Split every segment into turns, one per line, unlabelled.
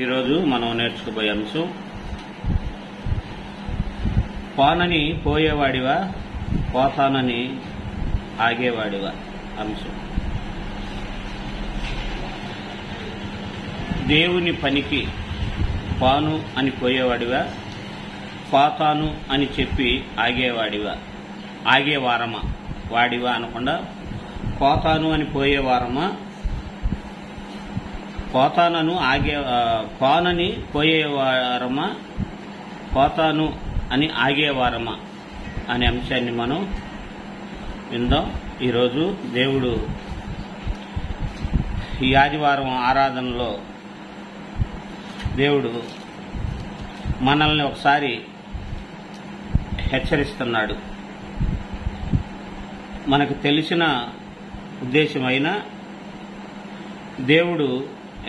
ఈరోజు మనం నేర్చుకోబోయే అంశం పోనని పోయేవాడివా పోతానని ఆగేవాడివా అంశం. దేవుని పనికి పాను అని పోయేవాడివా పోతాను అని చెప్పి ఆగేవాడివా ఆగేవారమా వాడివా అనకుండా పోతాను అని పోయేవారమా పోతానను పోనని పోయేవారమా పోతాను అని ఆగేవారమా అనే అంశాన్ని మనం విందాం. ఈరోజు దేవుడు ఈ ఆదివారం ఆరాధనలో దేవుడు మనల్ని ఒకసారి హెచ్చరిస్తున్నాడు. మనకు తెలిసిన ఉద్దేశమైన దేవుడు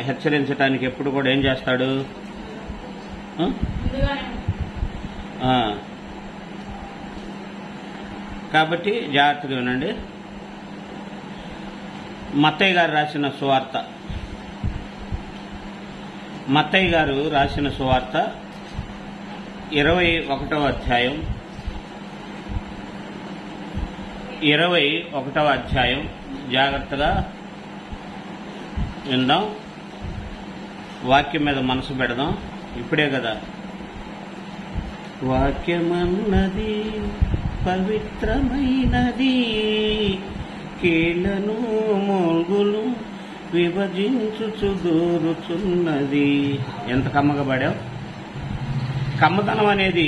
హెచ్చరించడానికి ఎప్పుడు కూడా ఏం చేస్తాడు? కాబట్టి జాగ్రత్తగా వినండి. మత్తయ్య గారు రాసిన సువార్త, మత్తయ్య గారు రాసిన సువార్త 21వ అధ్యాయం 21వ అధ్యాయం జాగ్రత్తగా విందాం. వాక్యం మీద మనసు పెడదాం. ఇప్పుడే కదా వాక్యమన్నది పవిత్రమైనది, కీళ్లను మోగులు విభజించుచు దూరుచున్నది. ఎంత కమ్మగా పాడావు. కమ్మతనం అనేది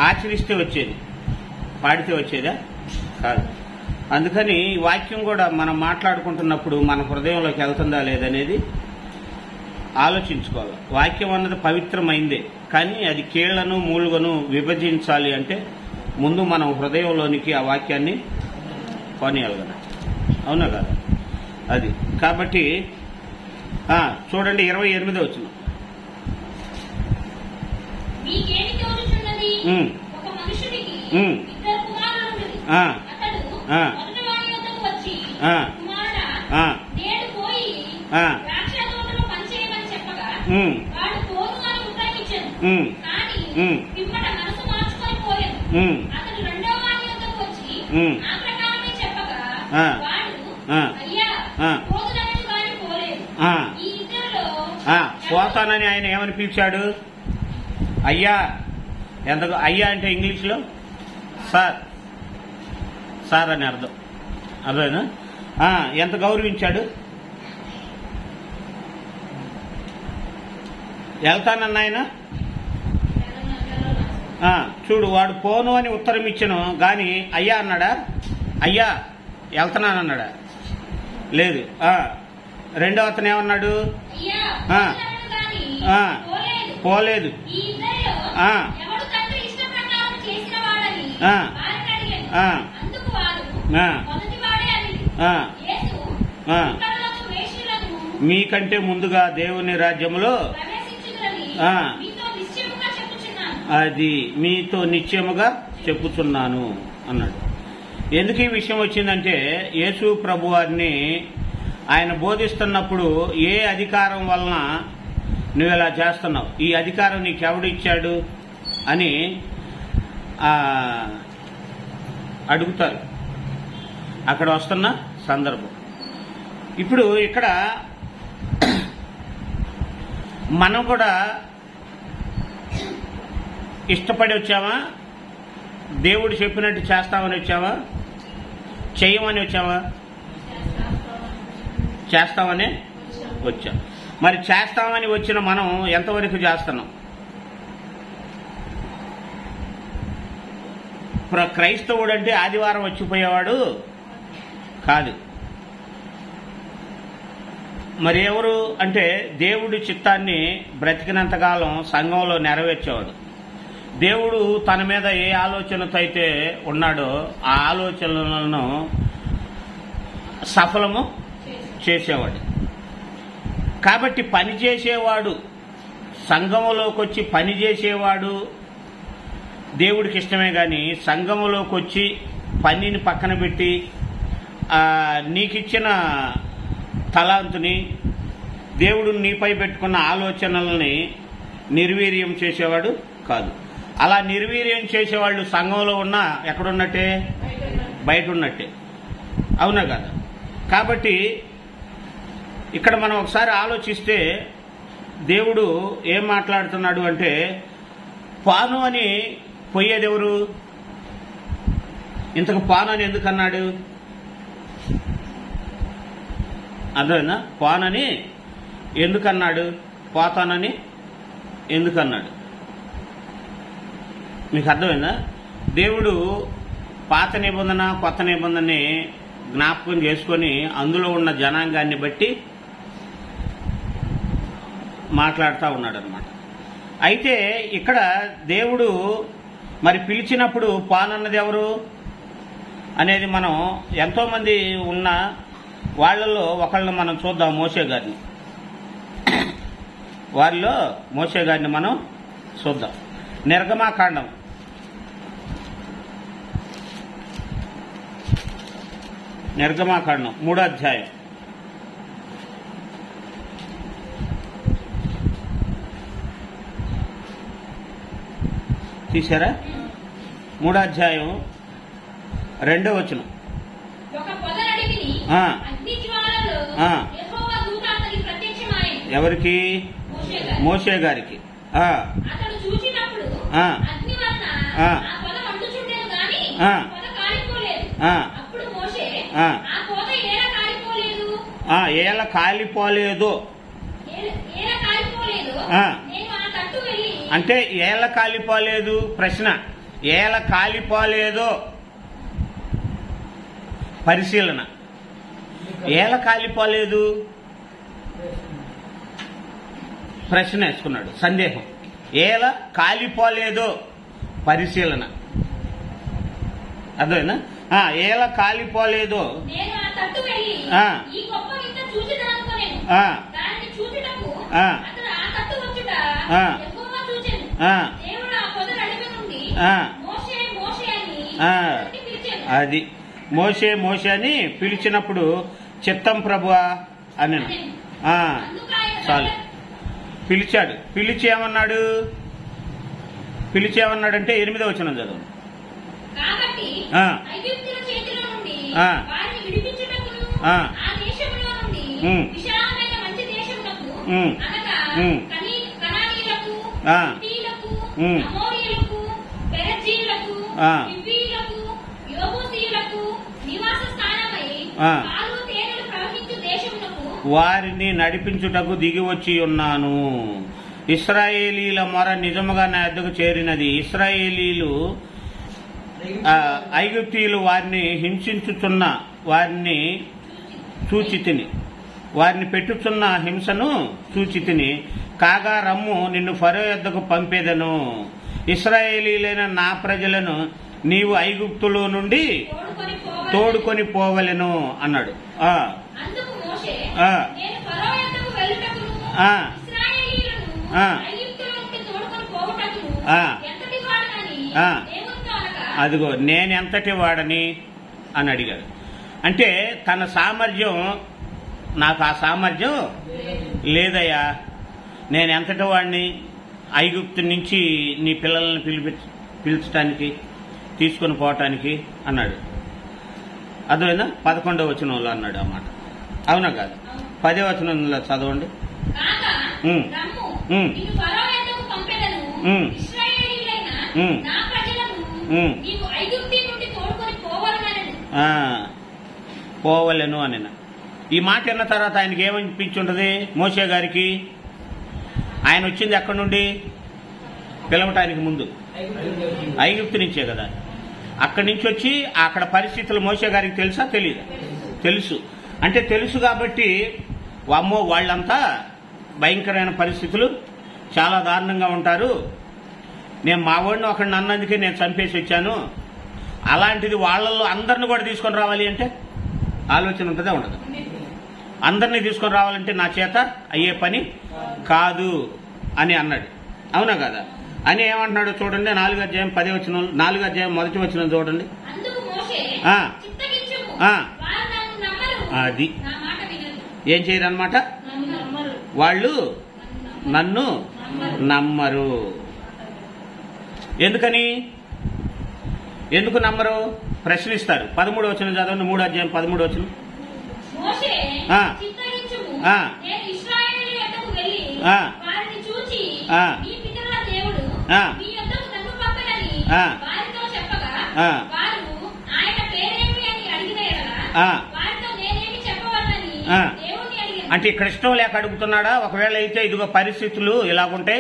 ఆచరిస్తే వచ్చేది, పాడితే వచ్చేదా? కాదు. అందుకని ఈ వాక్యం కూడా మనం మాట్లాడుకుంటున్నప్పుడు మన హృదయంలోకి వెళ్తుందా లేదనేది ఆలోచించుకోవాలి. వాక్యం అన్నది పవిత్రమైందే, కానీ అది కీళ్లను మూలుగను విభజించాలి అంటే ముందు మనం హృదయంలోనికి ఆ వాక్యాన్ని కొనియాలి కదా, అవునా కదా? అది కాబట్టి చూడండి 28వ వచనం. పోతానని ఆయన ఏమని పిలిచాడు? అయ్యా. ఎంత అయ్యా అంటే ఇంగ్లీష్లో సార్, సార్ అని అర్థం. అర్థమైనా? ఎంత గౌరవించాడు. వెళ్తానన్న ఆయన చూడు, వాడు పోను అని ఉత్తరం ఇచ్చను గాని అయ్యా అన్నాడా? అయ్యా వెళ్తున్నానన్నాడా? లేదు. రెండవ అతను ఏమన్నాడు? పోలేదు. మీకంటే ముందుగా దేవుని రాజ్యములో అది మీతో నిశ్చయముగా చెప్పుచున్నాను అన్నాడు. ఎందుకు ఈ విషయం వచ్చిందంటే, యేసు ప్రభు వారిని ఆయన బోధిస్తున్నప్పుడు ఏ అధికారం వలన నువ్వు ఇలా చేస్తున్నావు, ఈ అధికారం నీకెవడిచ్చాడు అని అడుగుతారు. అక్కడ వస్తున్న సందర్భం. ఇప్పుడు ఇక్కడ మనం కూడా ఇష్టపడి వచ్చామా? దేవుడు చెప్పినట్టు చేస్తామని వచ్చామా? చేయమని వచ్చామా? చేస్తామని వచ్చాం. మరి చేస్తామని వచ్చిన మనం ఎంతవరకు చేస్తున్నాం? క్రైస్తవుడు అంటే ఆదివారం వచ్చిపోయేవాడు కాదు. మరి ఎవరు అంటే దేవుడి చిత్తాన్ని బ్రతికినంతకాలం సంఘంలో నెరవేర్చేవాడు. దేవుడు తన మీద ఏ ఆలోచనతో అయితే ఉన్నాడో ఆ ఆలోచనలను సఫలము చేసేవాడు. కాబట్టి పనిచేసేవాడు, సంఘములోకి వచ్చి పనిచేసేవాడు దేవుడికి ఇష్టమే. కానీ సంఘములోకి వచ్చి పనిని పక్కన పెట్టి నీకిచ్చిన తలాంతుని దేవుడు నీపై పెట్టుకున్న ఆలోచనల్ని నిర్వీర్యం చేసేవాడు కాదు. అలా నిర్వీర్యం చేసేవాళ్ళు సంఘంలో ఉన్నా ఎక్కడున్నట్టే, బయట ఉన్నట్టే. అవునా కదా? కాబట్టి ఇక్కడ మనం ఒకసారి ఆలోచిస్తే దేవుడు ఏం మాట్లాడుతున్నాడు అంటే, పాను అని పోయేది ఎవరు? ఇంతకు పాను అని ఎందుకన్నాడు? అర్థమైందా? పానని ఎందుకన్నాడు? పోతానని ఎందుకన్నాడు? మీకు అర్థమైందా? దేవుడు పాత నిబంధన కొత్త నిబంధనని జ్ఞాపకం చేసుకొని అందులో ఉన్న జనాంగాన్ని బట్టి మాట్లాడుతూ ఉన్నాడు అనమాట. అయితే ఇక్కడ దేవుడు మరి పిలిచినప్పుడు పానన్నది ఎవరు అనేది మనం ఎంతోమంది ఉన్న వాళ్ళలో ఒకళ్ళని మనం చూద్దాం. మోషే గారిని, వారిలో మోషే గారిని మనం చూద్దాం. నిర్గమాకాండం 3వ అధ్యాయం. తీశారా? 3వ అధ్యాయం 2వ వచనం. ఎవరికి? మోషే గారికి. ఏల కాలిపోలేదు అంటే ఏల కాలిపోలేదు ప్రశ్న. ఏల కాలిపోలేదు పరిశీలన. ఏల కాలిపోలేదు ప్రశ్న వేసుకున్నాడు, సందేహం. ఏల కాలిపోలేదు పరిశీలన. అదేనా? ఏల కాలిపోలేదు. అది మోషే మోషే అని పిలిచినప్పుడు చిత్తం ప్రభువా అని చాలు పిలిచాడు. పిలిచేమన్నాడు? పిలిచేమన్నాడంటే 8వ వచనం చదవండి. వారిని నడిపించుటకు దిగి వచ్చి ఉన్నాను. ఇశ్రాయేలీల మొర నిజముగా నా యొద్దకు చేరినది. ఇశ్రాయేలీలు ఐగుప్తీయులు వారిని హింసించుచున్న వారిని చూచితిని, వారిని పెట్టుచున్న హింసను చూచితిని. కాగా రమ్ము, నిన్ను ఫరో యొద్దకు పంపేదను. ఇశ్రాయేలీలైన నా ప్రజలను నీవు ఐగుప్తులో నుండి తోడుకొని పోవలెను అన్నాడు. అదిగో నేనెంతటి వాడని అని అడిగాడు. అంటే తన సామర్థ్యం, నాకు ఆ సామర్థ్యం లేదయ్యా, నేనెంతటి వాడిని ఐగుప్తు నుంచి నీ పిల్లల్ని పిలిచడానికి తీసుకొని పోవటానికి అన్నాడు. అదేనా 11వ వచనంలో అన్నాడు అన్నమాట. అవునా కాదు? 10వ వచనంలో చదవండి. పోవలేను అని. ఈ మాట విన్న తర్వాత ఆయనకి ఏమనిపించుంటది? మోషే గారికి ఆయన వచ్చింది ఎక్కడి నుండి? పిలవటానికి ముందు ఐగుప్తు నుంచే కదా. అక్కడి నుంచి వచ్చి అక్కడ పరిస్థితులు మోషే గారికి తెలుసా? తెలీదా? తెలుసు. అంటే తెలుసు కాబట్టి అమ్మో వాళ్ళంతా భయంకరమైన పరిస్థితులు, చాలా దారుణంగా ఉంటారు, నేను మా వాడిని ఒకడిని అన్నందుకే నేను చంపేసి వచ్చాను, అలాంటిది వాళ్ళల్లో అందరిని కూడా తీసుకొని రావాలి అంటే ఆలోచన ఉంటుందా? ఉండదు. అందరినీ తీసుకొని రావాలంటే నా చేత అయ్యే పని కాదు అని అన్నాడు. అవునా కదా? అని ఏమంటున్నాడు చూడండి. 4వ అధ్యాయం 10వ వచనం, 4వ అధ్యాయం 1వ వచనం చూడండి. అది ఏం చేయరన్నమాట? వాళ్ళు నన్ను నమ్మరు. ఎందుకు నమ్మరు? ప్రశ్నిస్తారు. 13వ వచనం చదవండి, 3వ అధ్యాయం 13వ వచనం. అంటే ఇక్కడ ఇష్టం లేక అడుగుతున్నాడా? ఒకవేళ అయితే ఇదిగో పరిస్థితులు ఇలాగుంటే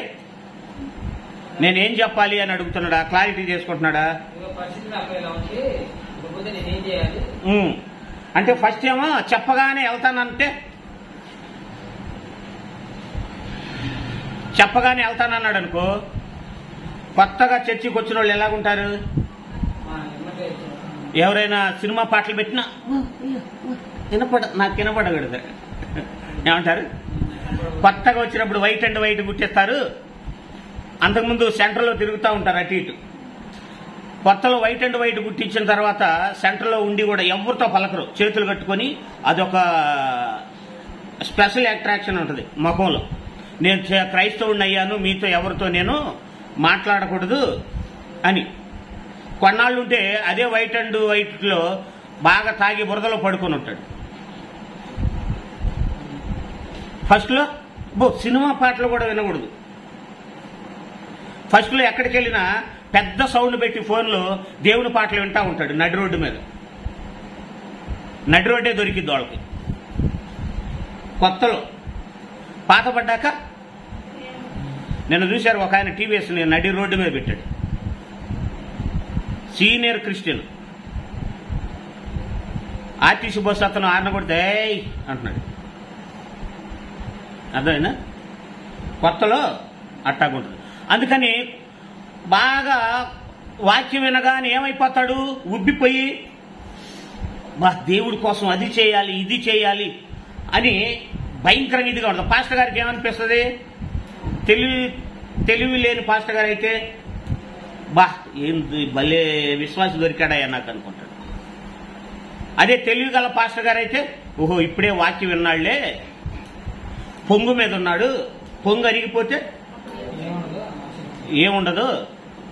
నేనేం చెప్పాలి అని అడుగుతున్నాడా? క్లారిటీ చేసుకుంటున్నాడా? అంటే ఫస్ట్ ఏమో చెప్పగానే వెళ్తానంటే వెళ్తానన్నాడు అనుకో, కొత్తగా చర్చికి వచ్చిన వాళ్ళు ఎలాగుంటారు? ఎవరైనా సినిమా పాటలు పెట్టినా నాకు వినపడకూడదు ఏమంటారు? కొత్తగా వచ్చినప్పుడు వైట్ అండ్ వైట్ గుట్టేస్తారు. అంతకుముందు సెంటర్లో తిరుగుతూ ఉంటారు అటు ఇటు. కొత్తలో వైట్ అండ్ వైట్ గుట్టించిన తర్వాత సెంటర్లో ఉండి కూడా ఎవరితో పలకరు, చేతులు కట్టుకొని. అదొక స్పెషల్ అట్రాక్షన్ ఉంటుంది ముఖంలో. నేను క్రైస్తవుడిని అయ్యాను, మీతో ఎవరితో నేను మాట్లాడకూడదు అని. కొన్నాళ్ళు ఉంటే అదే వైట్ అండ్ వైట్లో బాగా తాగి బురదలో పడుకొని ఉంటాడు. ఫస్ట్లో సినిమా పాటలు కూడా వినకూడదు. ఫస్ట్లో ఎక్కడికి వెళ్ళినా పెద్ద సౌండ్ పెట్టి ఫోన్లో దేవుని పాటలు వింటా ఉంటాడు నడి రోడ్డు మీద. నడి రోడ్డే దొరికిద్ది వాళ్ళకి కొత్తలో. పాత పడ్డాక నిన్న చూశారు, ఒక ఆయన టీవీఎస్ నడి రోడ్డు మీద పెట్టాడు. సీనియర్ క్రిస్టియన్ ఆర్టీసీ బస్సు అతను ఆరణ కొడితే అంటున్నాడు. అర్థమైనా? కొత్తలో అట్టాగుంటుంది. అందుకని బాగా వాక్యం వినగానే ఏమైపోతాడు? ఉబ్బిపోయి దేవుడి కోసం అది చేయాలి ఇది చేయాలి అని భయంకరంగా ఇదిగా ఉంటుంది. పాస్టర్ గారికి ఏమనిపిస్తుంది? తెలివి లేని పాస్టర్ గారు అయితే ఏంది భలే విశ్వాసం దొరికాడయ్యా నాకు అనుకుంటాడు. అదే తెలివి గల పాస్టర్ గారు అయితే ఓహో ఇప్పుడే వాక్యం విన్నాళ్లే, పొంగు మీద ఉన్నాడు, పొంగు అరిగిపోతే ఏముండదు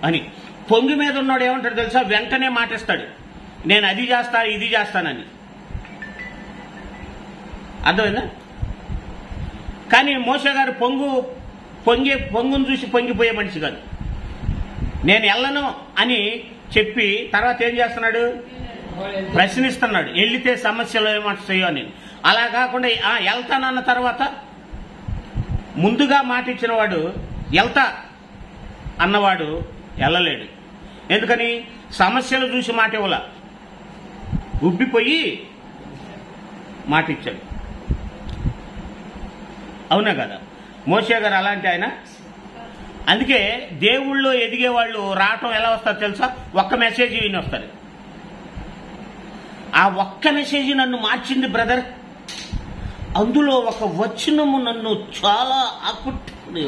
అని. పొంగు మీద ఉన్నాడు ఏమంటాడు తెలుసా? వెంటనే మాటిస్తాడు, నేను అది చేస్తా ఇది చేస్తానని. అర్థమైందా? కానీ మోషే గారు పొంగును చూసి పొంగిపోయే మనిషి కాదు. నేను వెళ్ళను అని చెప్పి తర్వాత ఏం చేస్తున్నాడు? ప్రశ్నిస్తున్నాడు. వెళ్తే సమస్యలు ఏమొస్తాయో అని. అలా కాకుండా వెళ్తానన్న తర్వాత ముందుగా మాట ఇచ్చిన వాడు వెళ్తా అన్నవాడు వెళ్ళలేడు. ఎందుకని? సమస్యలు చూసి మాట ఇవ్వాల, ఉబ్బిపోయి మాట ఇచ్చాడు. అవునా కదా? మోషే గారు అలాంటి ఆయన. అందుకే దేవుళ్ళో ఎదిగే వాళ్ళు రావటం ఎలా వస్తారు తెలుసా? ఒక్క మెసేజ్ విని వస్తారు. ఆ ఒక్క మెసేజ్ నన్ను మార్చింది బ్రదర్, అందులో ఒక వచనము నన్ను చాలా ఆకట్టుకుని.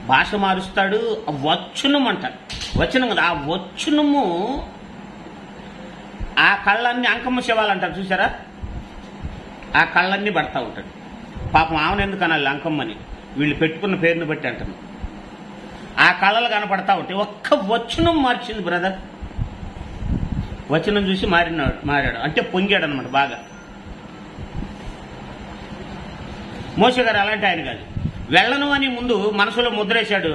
భాష మారుస్తాడు, ఆ వచనం అంటారు. వచనం కదా, ఆ వచనము ఆ కళ్ళన్నీ అంకమ్మ శివాలు అంటారు చూసారా? ఆ కళ్ళన్నీ పడతా ఉంటాడు. పాపం ఆమెను ఎందుకు అనాలి అంకమ్మని? వీళ్ళు పెట్టుకున్న పేరుని బట్టి అంటున్నాను. ఆ కళ్ళలు కనపడతా ఉంటాయి. ఒక్క వచనం మార్చింది బ్రదర్. వచనం చూసి మారాడు అంటే పొంగాడు అనమాట బాగా. మోషే గారు అలాంటి ఆయన కాదు. వెళ్ళను అని ముందు మనసులో ముద్రేశాడు,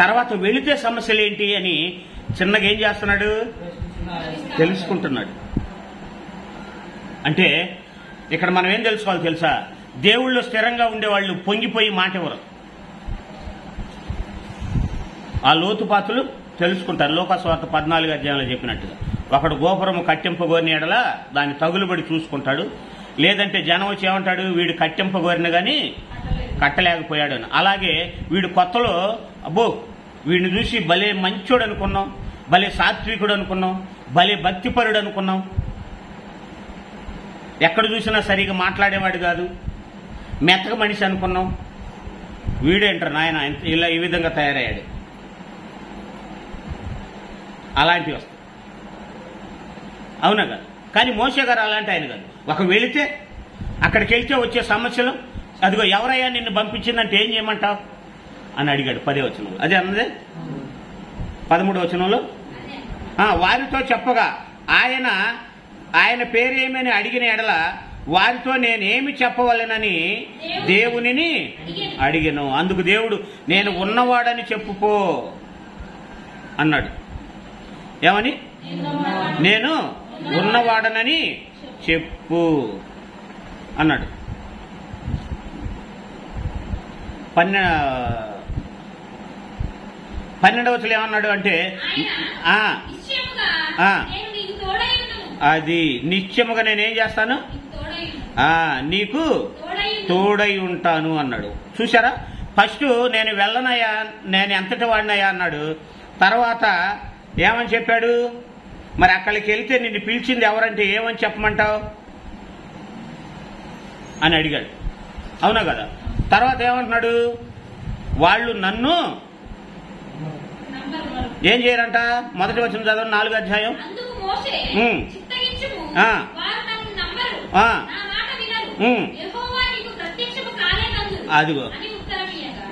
తర్వాత వెళితే సమస్యలు ఏంటి అని చిన్నగా ఏం చేస్తున్నాడు? తెలుసుకుంటున్నాడు. అంటే ఇక్కడ మనం ఏం తెలుసుకోవాలి తెలుసా? దేవుళ్ళు స్థిరంగా ఉండేవాళ్ళు పొంగిపోయి మాట ఇవ్వరు. ఆ లోతుపాతులు తెలుసుకుంటారు. లోకాసువార్త 14వ అధ్యాయంలో చెప్పినట్టుగా ఒకడు గోపురము కట్టింపగోరిన ఎడల దాన్ని తగులుబడి చూసుకుంటాడు. లేదంటే జనం వచ్చి ఏమంటాడు? వీడు కట్టింపగోరిన గాని కట్టలేకపోయాడు అని. అలాగే వీడు కొత్తలో అబ్బో వీడిని చూసి భలే మంచోడు అనుకున్నాం, భలే సాత్వికుడు అనుకున్నాం, భలే భక్తిపరుడు అనుకున్నాం. ఎక్కడ చూసినా సరిగా మాట్లాడేవాడు కాదు, మెత్తక మనిషి అనుకున్నాం. వీడేంటారు నాయన ఇలా ఈ విధంగా తయారయ్యాడు. అలాంటివి వస్తాయి. అవునా కాదు? కానీ మోషే గారు అలాంటి ఆయన కాదు. ఒక వెళితే అక్కడికి వెళ్తే వచ్చే సమస్యలు అదిగో ఎవరయ్యా నిన్ను పంపించిందంటే ఏం చేయమంటావు అని అడిగాడు 10వ వచనంలో. అదే అన్నదే 13వ వచనంలో. వారితో చెప్పగా ఆయన పేరేమని అడిగిన ఎడల వారితో నేనేమి చెప్పవలెనని దేవునిని అడిగాను. అందుకు దేవుడు నేను ఉన్నవాడని చెప్పుపో అన్నాడు. ఏమని? నేను ఉన్నవాడనని చెప్పు అన్నాడు. 12వ వచనం ఏమన్నాడు అంటే అది నిత్యముగా నేనేం చేస్తాను, నీకు తోడై ఉంటాను అన్నాడు. చూసారా, ఫస్ట్ నేను వెళ్ళనయ్యా, నేను ఎంతటి వాడినయ్యా అన్నాడు. తర్వాత ఏమని చెప్పాడు? మరి అక్కడికి వెళ్తే నిన్ను పిలిచింది ఎవరంటే ఏమని చెప్పమంటావు అని అడిగాడు. అవునా కదా? తర్వాత ఏమంటున్నాడు? వాళ్ళు నన్ను ఏం చేయరంట. మొదటి వచనం చదవండి, 4వ అధ్యాయం.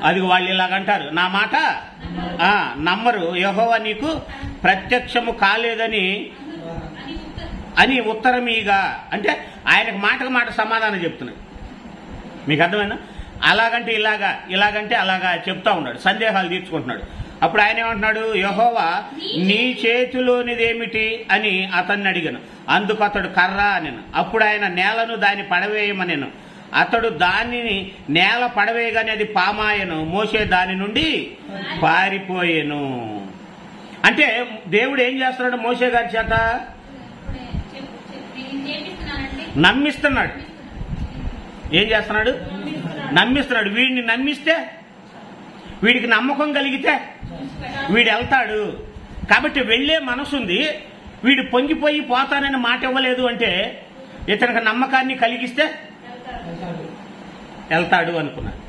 అదిగో వాళ్ళు ఇలాగంటారు, నా మాట నమ్మరు, యెహోవా నీకు ప్రత్యక్షము కాలేదని అని ఉత్తరమీగా. అంటే ఆయనకు మాటకు మాట సమాధానం చెప్తున్నాడు. మీకు అర్థమైనా? అలాగంటే ఇలాగా, ఇలాగంటే అలాగా చెప్తా ఉన్నాడు, సందేహాలు తీర్చుకుంటున్నాడు. అప్పుడు ఆయన ఏమంటున్నాడు? యెహోవా నీ చేతిలోనిదేమిటి అని అతన్ని అడిగాను. అందుకు అతడు కర్ర అనెను. అప్పుడు ఆయన నేలను దాన్ని పడవేయమనెను. అతడు దానిని నేల పడవేయగానే అది పామాయను. మోషే దాని నుండి పారిపోయేను. అంటే దేవుడు ఏం చేస్తున్నాడు? మోషే గారి చేత నమ్మిస్తున్నాడు. ఏం చేస్తున్నాడు? నమ్మిస్తున్నాడు. వీడిని నమ్మిస్తే, వీడికి నమ్మకం కలిగితే వీడు వెళ్తాడు. కాబట్టి వెళ్లే మనసుంది, వీడు పొంగిపోయి పోతానని మాట ఇవ్వలేదు అంటే ఇతనికి నమ్మకాన్ని కలిగిస్తే వెళ్తాడు అనుకున్నాడు.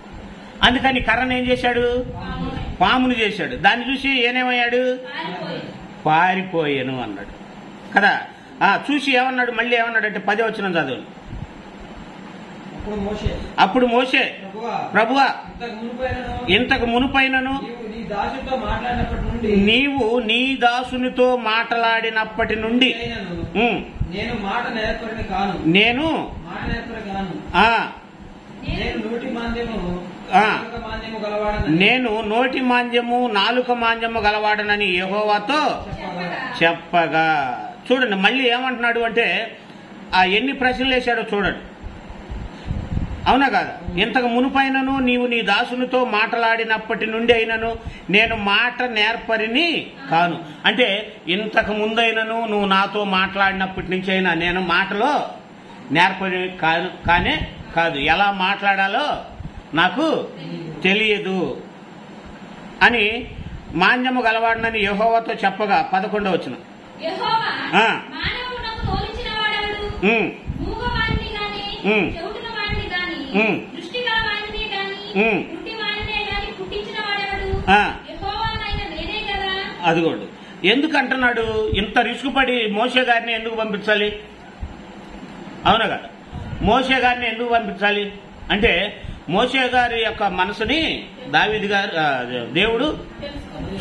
అందుకని కర్రను ఏం చేశాడు? పామును చేశాడు. దాన్ని చూసి ఏమయ్యాడు? పారిపోయాను అన్నాడు కదా. చూసి ఏమన్నాడు? మళ్ళీ ఏమన్నాడు అంటే 10వ వచనం చదువు. అప్పుడు మోషే ప్రభువా ఇంతకు మునుపైనను నీవు నీ దాసునితో మాట్లాడినప్పటి నుండి నేను నోటి మాంద్యము నాలుక మాంద్యము గలవాడనని యెహోవాతో చెప్పగా. చూడండి మళ్ళీ ఏమంటున్నాడు అంటే ఎన్ని ప్రశ్నలు వేశాడో చూడండి. అవునా కాదా? ఇంతకు మునుపైనను నీవు నీ దాసునితో మాట్లాడినప్పటి నుండి అయినను నేను మాట నేర్పరిని కాను. అంటే ఇంతకు ముందైనను నువ్వు నాతో మాట్లాడినప్పటి నుంచి అయినా నేను మాటలో నేర్పరి కానే కాదు, ఎలా మాట్లాడాలో నాకు తెలియదు అని మాంద్యము గలవాడనని యెహోవాతో చెప్పగా 11వ వచనం. అదిగోండి ఎందుకు అంటున్నాడు? ఇంత రిస్క్ పడి మోషే గారిని ఎందుకు పంపించాలి? అవునా కదా? మోషే గారిని ఎందుకు పంపించాలి అంటే మోషే గారి యొక్క మనసుని దావీదు గారు దేవుడు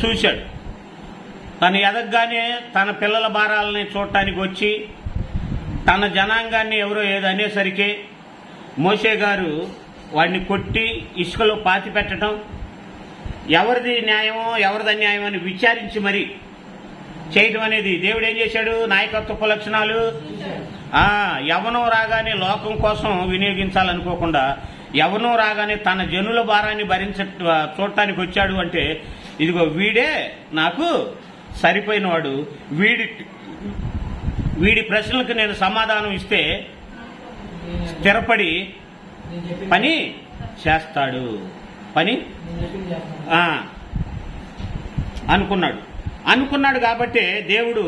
చూశాడు. తను ఎదగగానే తన పిల్లల భారాలని చూడటానికి వచ్చి తన జనాంగాన్ని ఎవరో ఏదో అనేసరికి మోషే గారు వాడిని కొట్టి ఇసుకలో పాతి పెట్టడం, ఎవరిది న్యాయమో ఎవరిది అన్యాయమో అని విచారించి మరి చేయటం అనేది దేవుడు ఏం చేశాడు? నాయకత్వపు లక్షణాలు యవ్వనం రాగానే లోకం కోసం వినియోగించాలనుకోకుండా యవ్వనం రాగానే తన జనుల భారాన్ని చూడటానికి వచ్చాడు. అంటే ఇదిగో వీడే నాకు సరిపోయినవాడు, వీడి ప్రశ్నలకు నేను సమాధానం ఇస్తే స్థిరపడి పని చేస్తాడు అనుకున్నాడు. కాబట్టి దేవుడు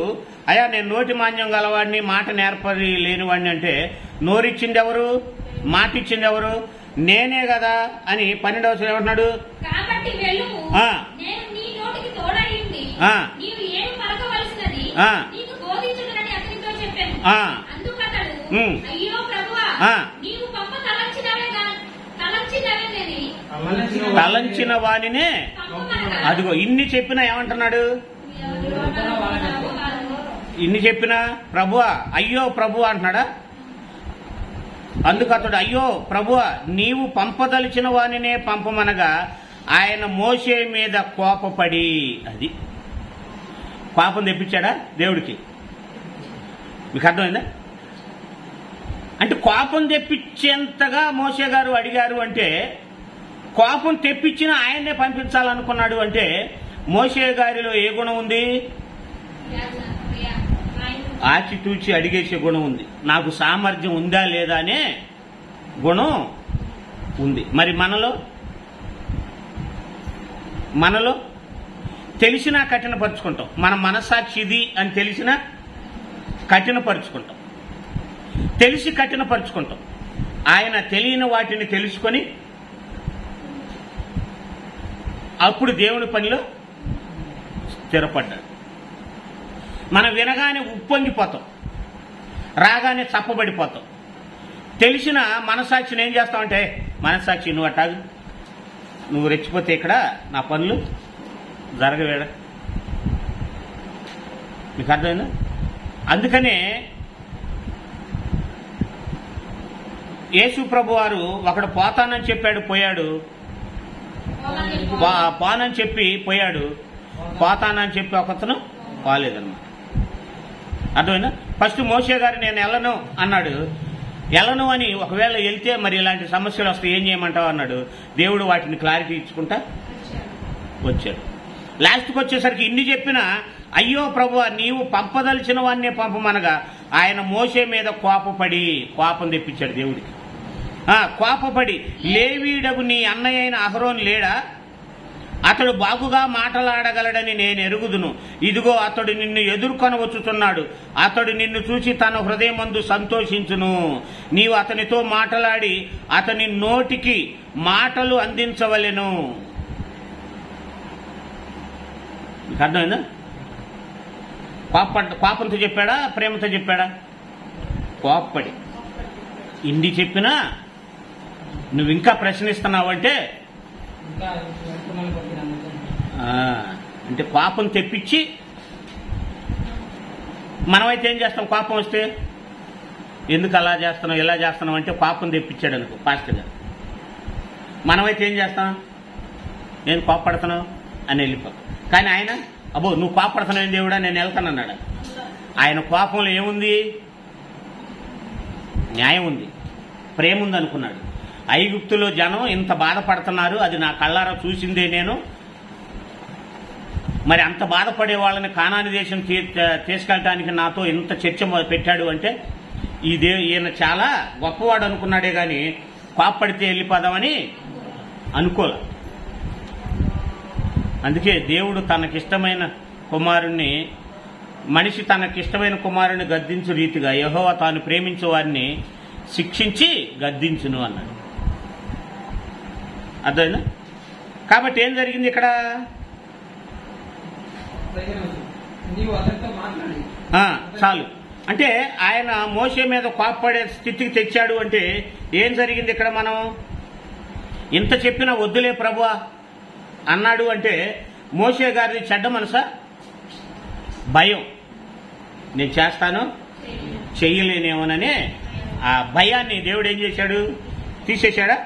అయ్యా నేను నోటి మాంద్యం గలవాడిని మాట నేర్పరి లేనివాడిని అంటే నోరిచ్చింది ఎవరు? మాట ఇచ్చింది ఎవరు? నేనే కదా అని 12వ వచనం ఏమంటున్నాడు? తలంచిన వానినే. అదిగో ఇన్ని చెప్పినా ఏమంటున్నాడు? ఇన్ని చెప్పినా ప్రభువా అయ్యో ప్రభు అంటున్నాడా? అందుకు అతడు అయ్యో ప్రభువా నీవు పంపదలిచిన వానినే పంపమనగా ఆయన మోషే మీద కోపపడి, అది కోపం తెప్పించాడా దేవుడికి? మీకు అర్థమైందా? అంటే కోపం తెప్పించేంతగా మోషే గారు అడిగారు అంటే, కోపం తెప్పించిన ఆయన్నే పంపించాలనుకున్నాడు అంటే మోషే గారిలో ఏ గుణం ఉంది? ఆచితూచి అడిగేసే గుణం ఉంది. నాకు సామర్థ్యం ఉందా లేదా అనే గుణం ఉంది. మరి మనలో తెలిసినా కఠినపరుచుకుంటాం. మన మనస్సాక్షి ఇది అని తెలిసినా కఠినపరుచుకుంటాం, తెలిసి కఠినపరుచుకుంటాం. ఆయన తెలియని వాటిని తెలుసుకొని అప్పుడు దేవుని పనిలో స్థిరపడ్డాడు. మనం వినగానే ఉప్పొంగిపోతాం, రాగానే చప్పబడిపోతాం. తెలిసిన మనస్సాక్షిని ఏం చేస్తామంటే, మనస్సాక్షి నువ్వు అట్టాగు, నువ్వు రెచ్చిపోతే ఇక్కడ నా పనులు జరగవేడ. మీకు అర్థమైందా? అందుకనే యేసు ప్రభు వారు ఒకడు పోతానని చెప్పాడు, పోయాడు. పోనని చెప్పి పోయాడు, పోతానని చెప్పి ఒకతను పోలేదన్నమాట. అర్థమైందా? ఫస్ట్ మోషే గారు నేను వెళ్ళను అన్నాడు. వెళ్ళను అని ఒకవేళ వెళ్తే మరి ఇలాంటి సమస్యలు వస్తే ఏం చేయమంటావు అన్నాడు. దేవుడు వాటిని క్లారిటీ ఇచ్చుకుంటా వచ్చాడు. లాస్ట్కి వచ్చేసరికి ఇన్ని చెప్పినా అయ్యో ప్రభువా నీవు పంపదలిచిన వాన్నే పంపమనగా ఆయన మోషే మీద కోపం తెప్పించాడు దేవుడికి. కోపపడి లేవీడగు నీ అన్నయ్య అయిన అహరోను లేడా? అతడు బాగుగా మాటలాడగలడని నేను ఎరుగుదును. ఇదిగో అతడు నిన్ను ఎదుర్కొని వచ్చుతున్నాడు. అతడు నిన్ను చూసి తన హృదయమందు సంతోషించును. నీవు అతనితో మాటలాడి అతని నోటికి మాటలు అందించవలెను. అర్థమైందా? కోపంతో చెప్పాడా, ప్రేమతో చెప్పాడా? కోప్పడి. ఇన్ని చెప్పినా నువ్వు ఇంకా ప్రశ్నిస్తున్నావంటే అంటే కోపం తెప్పించి, మనమైతే ఏం చేస్తాం? కోపం వస్తే ఎందుకు అలా చేస్తున్నావు ఇలా చేస్తున్నావు అంటే కోపం తెప్పించాడు అనుకో పాస్టర్ గారు. మనమైతే ఏం చేస్తాం? నేను కోపడుతున్నావు అని వెళ్ళిపోతాం. కానీ ఆయన అబ్బో నువ్వు కోపడుతున్నావు ఏం దేవుడా నేను వెళ్తానన్నాడు. ఆయన కోపంలో ఏముంది? న్యాయం ఉంది, ప్రేమ ఉంది అనుకున్నాడు. ఐగుప్తులో జనం ఇంత బాధపడుతున్నారు, అది నా కళ్ళారా చూసిందే నేను. మరి అంత బాధపడే వాళ్ళని కానాని దేశం తీసుకెళ్ళటానికి నాతో ఇంత చర్చ పెట్టాడు అంటే ఈయన చాలా గొప్పవాడు అనుకున్నాడే గాని కోప్పడితే వెళ్ళిపోదామని అనుకోలే. అందుకే దేవుడు తనకిష్టమైన కుమారుణ్ణి, మనిషి తనకిష్టమైన కుమారుని గద్దించు రీతిగా యెహోవా తాను ప్రేమించే వారిని శిక్షించి గద్దించును అన్నాడు. అర్థమైందా? కాబట్టి ఏం జరిగింది ఇక్కడ? చాలు. అంటే ఆయన మోషే మీద కోప్పడే స్థితికి తెచ్చాడు అంటే ఏం జరిగింది ఇక్కడ? మనం ఇంత చెప్పినా వద్దులే ప్రభువా అన్నాడు అంటే మోషే గారిది చెడ్డ మనసా, భయం, నేను చేస్తాను చెయ్యలేనేమోననే ఆ భయాన్ని దేవుడు ఏం చేశాడు? తీసేశాడా?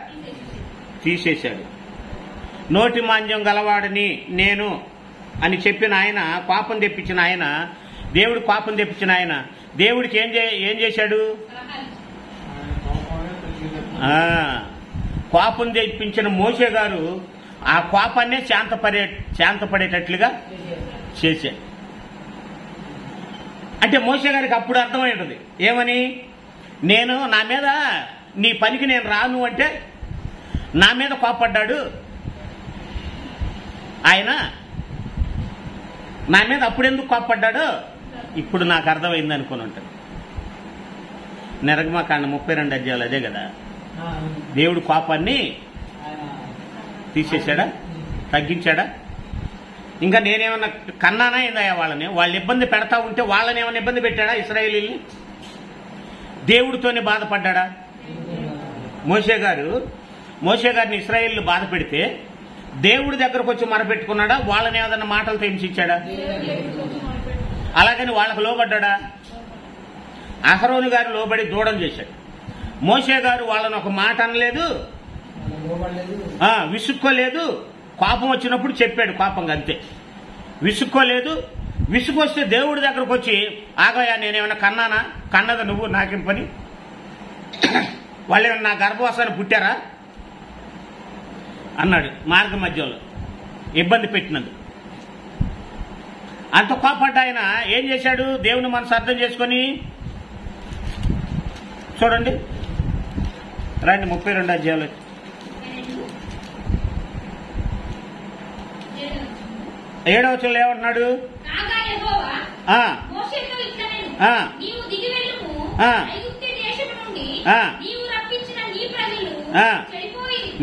తీసేశాడు. నోటి మాంద్యం గలవాడిని నేను అని చెప్పిన ఆయన, కోపం తెప్పించిన ఆయన, దేవుడు కోపం తెప్పించిన ఆయన దేవుడికి ఏం చేశాడు? కోపం తెప్పించిన మోషే గారు ఆ కోపాన్నే శాంతపడేటట్లుగా చేశాడు. అంటే మోషే గారికి అప్పుడు అర్థమై ఉంటుంది ఏమని, నేను నా మీద నీ పనికి నేను రాను అంటే నా మీద కోపడ్డాడు ఆయన, నా మీద అప్పుడెందుకు కోపడ్డాడో ఇప్పుడు నాకు అర్థమైంది అనుకుని ఉంటాడు. నిర్గమకాండ 32 అధ్యాయాలు అదే కదా. దేవుడు కోపాన్ని తీసేశాడా, తగ్గించాడా? ఇంకా నేనేమన్నా కన్నానా ఏందయ్యా వాళ్ళని? వాళ్ళు ఇబ్బంది పెడతా ఉంటే వాళ్ళని ఏమన్నా ఇబ్బంది పెట్టాడా? ఇశ్రాయేలీల్ని దేవుడితోనే బాధపడ్డాడా? మోషే గారు మోషే గారిని ఇశ్రాయేలు బాధ పెడితే దేవుడి దగ్గరకు వచ్చి మొరపెట్టుకున్నాడా, వాళ్ళని ఏదన్నా మాటలతో హింసించాడా? అలాగని వాళ్ళకు లోబడ్డా? అహరోను గారు లోబడి దూడం చేశాడు. మోషే గారు వాళ్ళని ఒక మాట అనలేదు, విసుక్కోలేదు. కోపం వచ్చినప్పుడు చెప్పాడు కోపంగా, అంతే. విసుక్కోలేదు. విసుకొస్తే దేవుడి దగ్గరకు వచ్చి, ఆగయా నేనేమన్నా కన్నానా? కన్నది నువ్వు, నాకేం పని? వాళ్ళేమన్నా నా గర్భవాసాన్ని పుట్టారా అన్నాడు మార్గ మధ్యలో ఇబ్బంది పెట్టినందుకు. అంత కోపడ్డ ఆయన ఏం చేశాడు? దేవుని మనసు అర్థం చేసుకొని చూడండి, రండి 32 అధ్యాయంలో 7వ వచనంలో ఏమంటున్నాడు?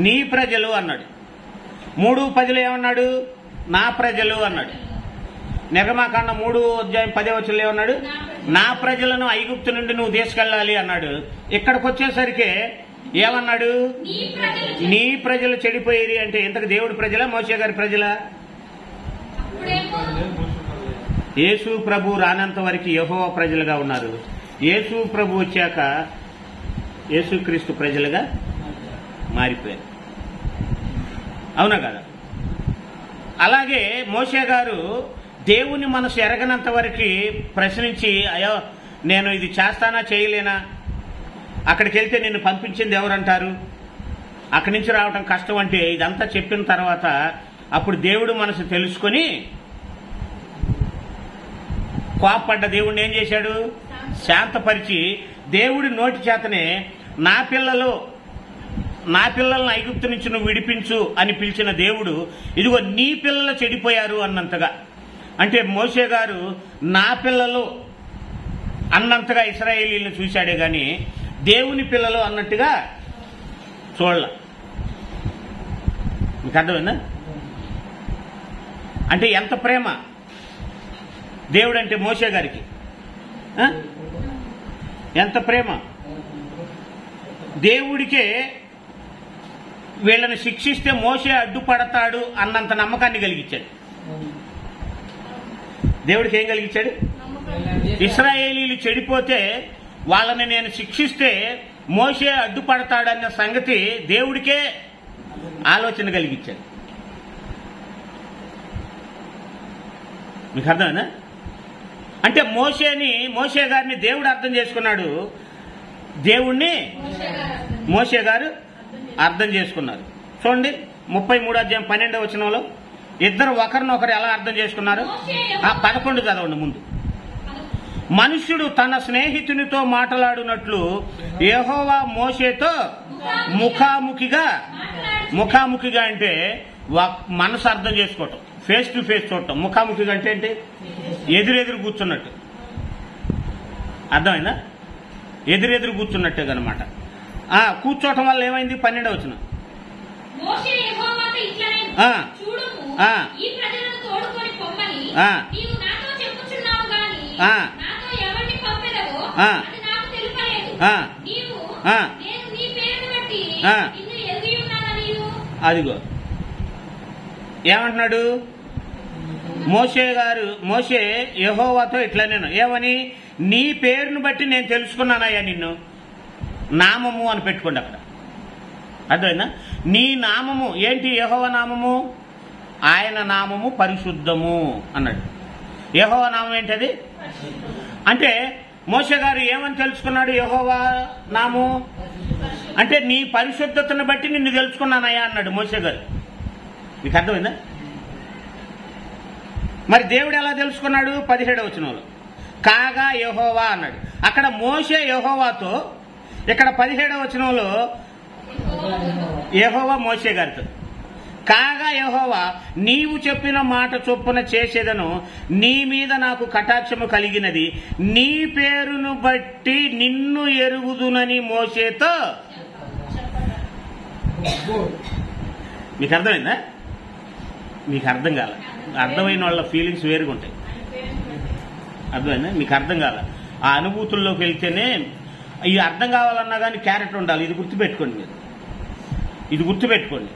నీ ప్రజలు అన్నాడు. 3:10 ఏమన్నాడు? నా ప్రజలు అన్నాడు. నిర్గమాకాండం 3:10 వచనంలో ఏమన్నాడు? నా ప్రజలను ఐగుప్తు నుండి నువ్వు తీసుకెళ్ళాలి అన్నాడు. ఇక్కడికి వచ్చేసరికి ఏమన్నాడు? నీ ప్రజలు చెడిపోయేది. అంటే ఇంతకు దేవుడి ప్రజలా, మోషే గారి ప్రజలా? యేసు ప్రభు రానంత వరకు యెహోవా ప్రజలుగా ఉన్నారు. యేసు ప్రభు వచ్చాక యేసుక్రీస్తు ప్రజలుగా మారిపోయారు. అవునా కదా? అలాగే మోషే గారు దేవుని మనసు ఎరగనంత వరకు ప్రశ్నించి, అయ్యో నేను ఇది చేస్తానా చేయలేనా, అక్కడికి వెళ్తే నిన్ను పంపించింది ఎవరంటారు, అక్కడి నుంచి రావటం కష్టం అంటే ఇదంతా చెప్పిన తర్వాత అప్పుడు దేవుడు మనసు తెలుసుకొని కోపడ్డ దేవుడిని ఏం చేశాడు? శాంతపరిచి దేవుడి నోటి చేతనే నా పిల్లలను ఐగుప్తు నుంచి నువ్వు విడిపించు అని పిలిచిన దేవుడు ఇదిగో నీ పిల్లలు చెడిపోయారు అన్నంతగా, అంటే మోషే గారు నా పిల్లలు అన్నంతగా ఇశ్రాయేలీలను చూశాడే గాని దేవుని పిల్లలు అన్నట్టుగా చూడాల. మీకు అర్థమైందా? అంటే ఎంత ప్రేమ దేవుడంటే మోషే గారికి, ఎంత ప్రేమ. దేవుడికే వీళ్ళని శిక్షిస్తే మోషే అడ్డుపడతాడు అన్నంత నమ్మకాన్ని కలిగించాడు. దేవుడికి ఏం కలిగించాడు? ఇశ్రాయేలీలు చెడిపోతే వాళ్ళని నేను శిక్షిస్తే మోషే అడ్డుపడతాడన్న సంగతి దేవుడికే ఆలోచన కలిగించాడు. మీకు అర్థమైందా? అంటే మోషే గారిని దేవుడు అర్థం చేసుకున్నాడు, దేవుణ్ణి మోషే గారు అర్థం చేసుకున్నారు. చూడండి 33 అధ్యాయం 12వ వచనంలో ఇద్దరు ఒకరినొకరు ఎలా అర్థం చేసుకున్నారు? 11 చదవండి ముందు. మనుష్యుడు తన స్నేహితునితో మాట్లాడునట్లు యెహోవా మోషేతో ముఖాముఖిగా అంటే మనసు అర్థం చేసుకోవటం, ఫేస్ టు ఫేస్ చూడటం. ముఖాముఖిగా అంటే ఏంటి? ఎదురెదురు కూర్చున్నట్టు. అర్థమైందా? ఎదురెదురు కూర్చున్నట్టే అనమాట. కూర్చోవటం వల్ల ఏమైంది? 12వ వచనం. అదిగో ఏమంటున్నాడు? మోషే యెహోవాతో ఇట్లా నేను ఏమని, నీ పేరును బట్టి నేను తెలుసుకున్నానయ్యా నిన్ను. నామము అని పెట్టుకోండి అక్కడ. అర్థమైందా? నీ నామము ఏంటి? యెహోవా నామము. ఆయన నామము పరిశుద్ధము అన్నాడు. యెహోవా నామం ఏంటది? అంటే మోషే గారు ఏమని తెలుసుకున్నాడు? యెహోవా నామము అంటే నీ పరిశుద్ధతను బట్టి నిన్ను తెలుసుకున్నానయ్యా అన్నాడు మోషే గారు. మీకు అర్థమైందా? మరి దేవుడు ఎలా తెలుసుకున్నాడు? 17వ వచనంలో కాగా యెహోవా అన్నాడు. అక్కడ మోషే యెహోవాతో, ఇక్కడ 17వ వచనంలో యెహోవా మోషే గారితో. కాగా యెహోవా నీవు చెప్పిన మాట చొప్పున చేసేదను, నీ మీద నాకు కటాక్షము కలిగినది, నీ పేరును బట్టి నిన్ను ఎరుగుదునని మోషేతో. మీకు అర్థమైందా? మీకు అర్థం కాల. అర్థమైన వాళ్ళ ఫీలింగ్స్ వేరుగా ఉంటాయి. అర్థమైందా? మీకు అర్థం కాల. ఆ అనుభూతుల్లోకి వెళ్తేనే ఇది అర్థం కావాలన్నా కానీ క్యారెక్టర్ ఉండాలి. ఇది గుర్తుపెట్టుకోండి మీరు. ఇది గుర్తుపెట్టుకోండి.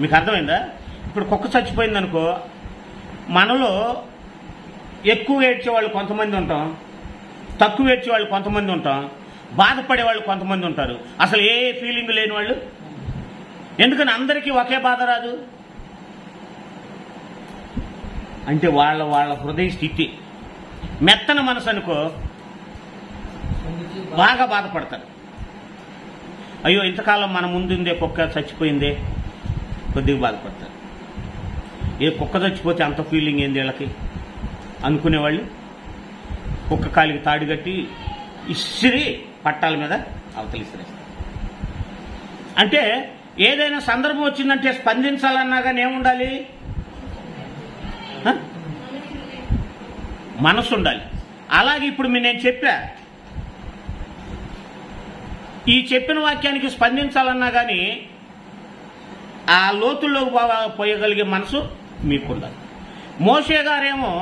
మీకు అర్థమైందా? ఇప్పుడు కుక్క చచ్చిపోయిందనుకో, మనలో ఎక్కువ ఏడ్చేవాళ్ళు కొంతమంది ఉంటాం, తక్కువ ఏడ్చేవాళ్ళు కొంతమంది ఉంటాం, బాధపడే వాళ్ళు కొంతమంది ఉంటారు, అసలు ఏ ఫీలింగ్ లేని వాళ్ళు. ఎందుకని అందరికీ ఒకే బాధ రాదు అంటే వాళ్ళ వాళ్ళ హృదయ స్థితి. మెత్తన మనసు అనుకో బాగా బాధపడతారు. అయ్యో ఇంతకాలం మన ముందుందే కుక్క చచ్చిపోయిందే, కొద్దిగా బాధపడతారు. ఏ కుక్క చచ్చిపోతే అంత ఫీలింగ్ ఏంది వీళ్ళకి అనుకునేవాళ్ళు కుక్క కాలికి తాడు కట్టి ఇసిరి పట్టాల మీద అవతలి ఇసిరేస్తారు. అంటే ఏదైనా సందర్భం వచ్చిందంటే స్పందించాలన్నా కానీ ఏముండాలి? మనసు ఉండాలి. అలాగే ఇప్పుడు నేను చెప్పా, ఈ చెప్పిన వాక్యానికి స్పందించాలన్నా కానీ ఆ లోతుల్లోకి పోయగలిగే మనసు మీకుండాలి. మోషే గారేమో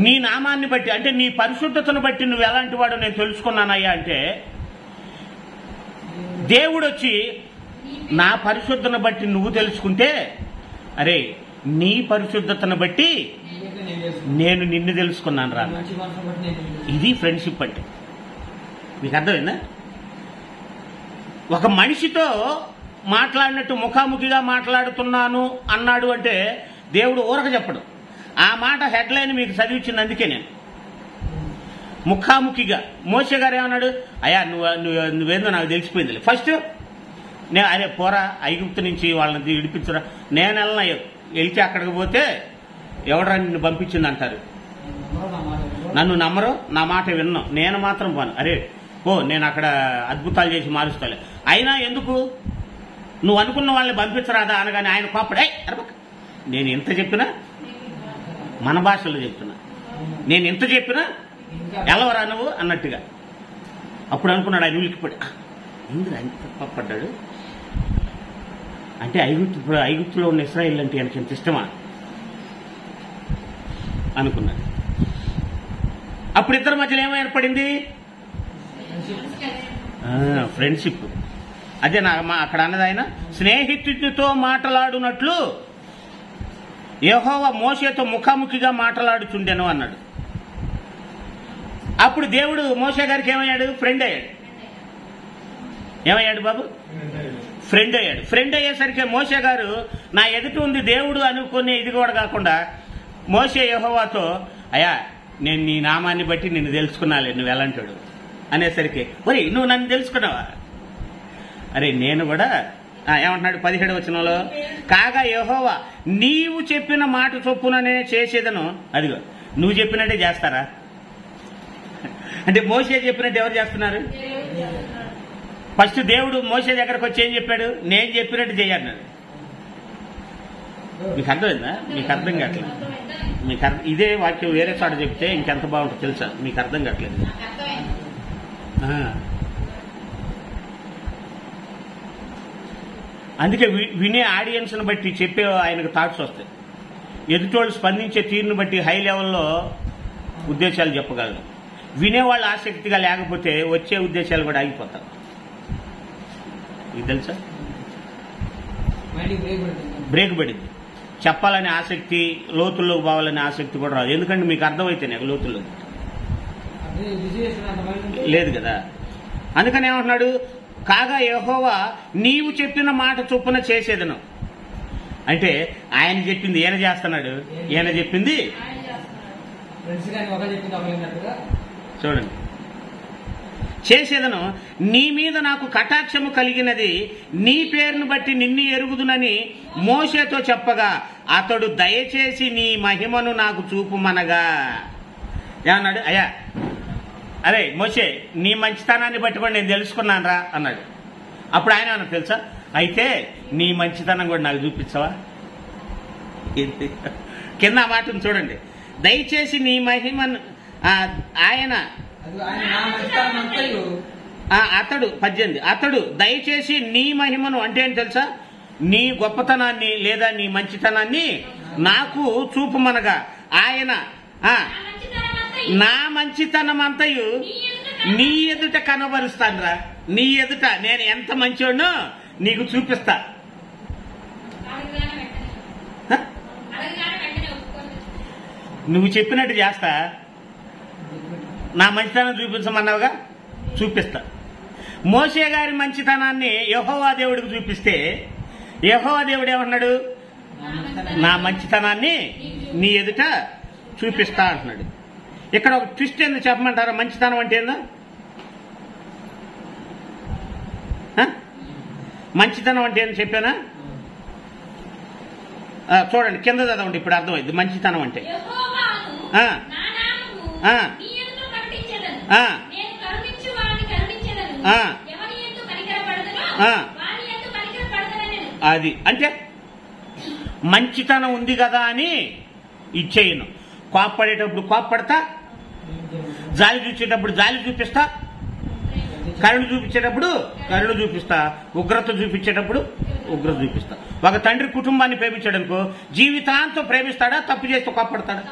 నీ నామాన్ని బట్టి అంటే నీ పరిశుద్ధతను బట్టి నువ్వు ఎలాంటి వాడు నేను తెలుసుకున్నానయ్యా అంటే, దేవుడు వచ్చి నా పరిశుద్ధతను బట్టి నువ్వు తెలుసుకుంటే, అరే నీ పరిశుద్ధతను బట్టి నేను నిన్ను తెలుసుకున్నాను రా. ఇది ఫ్రెండ్షిప్ అంటే. మీకు అర్థమైందా? ఒక మనిషితో మాట్లాడినట్టు ముఖాముఖిగా మాట్లాడుతున్నాను అన్నాడు అంటే దేవుడు ఊరక చెప్పడు. ఆ మాట హెడ్లైన్ మీకు చదివించింది అందుకే నేను. ముఖాముఖిగా మోషే గారు ఏమన్నాడు? అయ్యా నువ్వేందో నాకు తెలిసిపోయింది. ఫస్ట్ నేను అరే పోరా ఐగుప్తు నుంచి వాళ్ళని విడిపించరా, నేను వెళ్ళనయ్యో, వెళ్తే అక్కడికి పోతే ఎవడరా నిన్ను పంపించింది అంటారు, నన్ను నమ్మరు, నా మాట విన్ను, నేను మాత్రం పోను. అరే ఓ నేను అక్కడ అద్భుతాలు చేసి మారుస్తాలే. అయినా ఎందుకు నువ్వు అనుకున్న వాళ్ళని పంపించరాదా అనగానే ఆయన కోపడే, నేను ఎంత చెప్పినా మన భాషలో చెప్తున్నా, నేను ఎంత చెప్పినా ఎలవరా నువ్వు అన్నట్టుగా. అప్పుడు అనుకున్నాడు ఆయన ఉలికిపడి, ఎందుకు ఆయన కోపడ్డాడు అంటే ఐగుప్తులో ఉన్న ఇశ్రాయేల్ అంటే ఆయనకి ఎంత ఇష్టమా అనుకున్నాడు. అప్పుడు ఇద్దరి మధ్యలో ఏమో ఏర్పడింది? ఫ్రెండ్షిప్. అదే అక్కడ అన్నది ఆయన, స్నేహితుడితో మాట్లాడునట్లు యెహోవా మోషేతో ముఖాముఖిగా మాట్లాడుచుండెను అన్నాడు. అప్పుడు దేవుడు మోషే గారికి ఏమయ్యాడు? ఫ్రెండ్ అయ్యాడు. ఏమయ్యాడు బాబు? ఫ్రెండ్ అయ్యాడు. ఫ్రెండ్ అయ్యేసరికి మోషే గారు నా ఎదుట ఉంది దేవుడు అనుకునే ఇది కూడా కాకుండా మోషే యెహోవాతో, అయ్యా నేను నీ నామాన్ని బట్టి నిన్ను తెలుసుకున్నాలే, నువ్వు ఎలాంటాడు అనేసరికి, ఒరే నువ్వు నన్ను తెలుసుకున్నావా? అరే నేను కూడా ఏమంటున్నాడు 17వ వచనంలో, కాగా యెహోవా నీవు చెప్పిన మాట చొప్పుననే చేసేదను. అదిగో నువ్వు చెప్పినట్టే చేస్తారా అంటే మోషే చెప్పినట్టు ఎవరు చేస్తున్నారు? ఫస్ట్ దేవుడు మోషే దగ్గరకు వచ్చి ఏం చెప్పాడు? నేను చెప్పినట్టు చేయన్నాడు. మీకు అర్థమైందా? మీకు అర్థం కావట్లేదు. మీకు ఇదే వాక్యం వేరే చోట చెప్తే ఇంకెంత బాగుంటుందో తెలుసా? మీకు అర్థం కావట్లేదు. అందుకే వినే ఆడియన్స్ని బట్టి చెప్పే ఆయనకు థాట్స్ వస్తాయి. ఎదుటోళ్ళు స్పందించే తీరును బట్టి హై లెవెల్లో ఉద్దేశాలు చెప్పగలరు. వినేవాళ్ళు ఆసక్తిగా లేకపోతే వచ్చే ఉద్దేశాలు కూడా ఆగిపోతారు. ఇది తెలుసా? బ్రేక్ పడింది. చెప్పాలనే ఆసక్తి, లోతుల్లోకి పోవాలనే ఆసక్తి కూడా రాదు. ఎందుకంటే మీకు అర్థమైతే నాకు లోతుల్లో లేదు కదా. అందుకని ఏమంటున్నాడు? కాగా యెహోవా నీవు చెప్పిన మాట చొప్పున చేసేదను అంటే ఆయన చెప్పింది ఈయన చేస్తున్నాడు, ఈయన చెప్పింది చూడండి. చేసేదను నీ మీద నాకు కటాక్షము కలిగినది, నీ పేరును బట్టి నిన్ను ఎరుగుదునని మోషేతో చెప్పగా అతడు దయచేసి నీ మహిమను నాకు చూపుమనగా ఏమన్నాడు? అయ్యా అరే మోషే నీ మంచితనాన్ని బట్టి కూడా నేను తెలుసుకున్నాను రా అన్నాడు. అప్పుడు ఆయన అన్నది తెలుసా, అయితే నీ మంచితనం కూడా నాకు చూపించవా? కింద మాటను చూడండి, దయచేసి నీ మహిమను ఆయన అతడు 18 అతడు దయచేసి నీ మహిమను అంటే ఏంటి తెలుసా? నీ గొప్పతనాన్ని లేదా నీ మంచితనాన్ని నాకు చూపమనగా ఆయన నా మంచితనం అంతయు నీ ఎదుట కనబరుస్తానురా. నీ ఎదుట నేను ఎంత మంచివాడినో నీకు చూపిస్తా. నువ్వు చెప్పినట్టు చేస్తా. నా మంచితనం చూపించమన్నావుగా, చూపిస్తా. మోషే గారి మంచితనాన్ని యెహోవా దేవుడికి చూపిస్తే యెహోవా దేవుడు ఏమన్నాడు? నా మంచితనాన్ని నీ ఎదుట చూపిస్తా అంటున్నాడు. ఇక్కడ ఒక ట్విస్ట్ ఏందో చెప్పమంటారా? మంచితనం అంటే ఏందో? మంచితనం అంటే ఏందో చెప్పానా? చూడండి, కింద చదవండి, ఇప్పుడు అర్థమైంది మంచితనం అంటే. అది అంటే మంచితనం ఉంది కదా అని ఇచ్చేయను. కోప్పడేటప్పుడు కోప్పడతా, జాలి చూసేటప్పుడు జాలి చూపిస్తా, కరుణ చూపించేటప్పుడు కరుణ చూపిస్తా, ఉగ్రత చూపించేటప్పుడు ఉగ్రత చూపిస్తా. ఒక తండ్రి కుటుంబాన్ని ప్రేమించాడు అనుకో, జీవితాంతం ప్రేమిస్తాడా? తప్పు చేస్తే కోప్పడతాడా?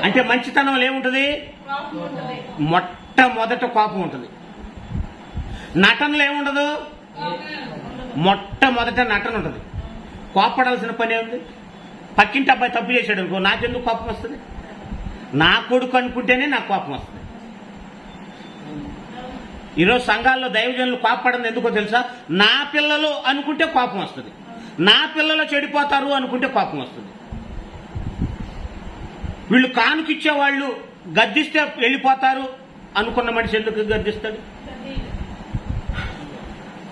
అంటే మంచితనంలో ఏముంటుంది? మొట్టమొదట కోపం ఉంటుంది. నటనలో ఏముండదు? మొట్టమొదట నటన ఉంటుంది. కోప్పడాల్సిన పని ఏముంది? పక్కింటి అబ్బాయి తప్పు చేశాడు అనుకో, నాకెందుకు కోపం వస్తుంది? నా కొడుకు అనుకుంటేనే నాకు కోపం వస్తుంది. ఈరోజు సంఘాల్లో దైవజనులు కోప్పడింది ఎందుకో తెలుసా? నా పిల్లలు అనుకుంటే కోపం వస్తుంది, నా పిల్లలు చెడిపోతారు అనుకుంటే కోపం వస్తుంది. వీళ్ళు కానుకిచ్చే వాళ్ళు గద్దిస్తే వెళ్ళిపోతారు అనుకున్న మనిషి ఎందుకు గద్దిస్తాడు?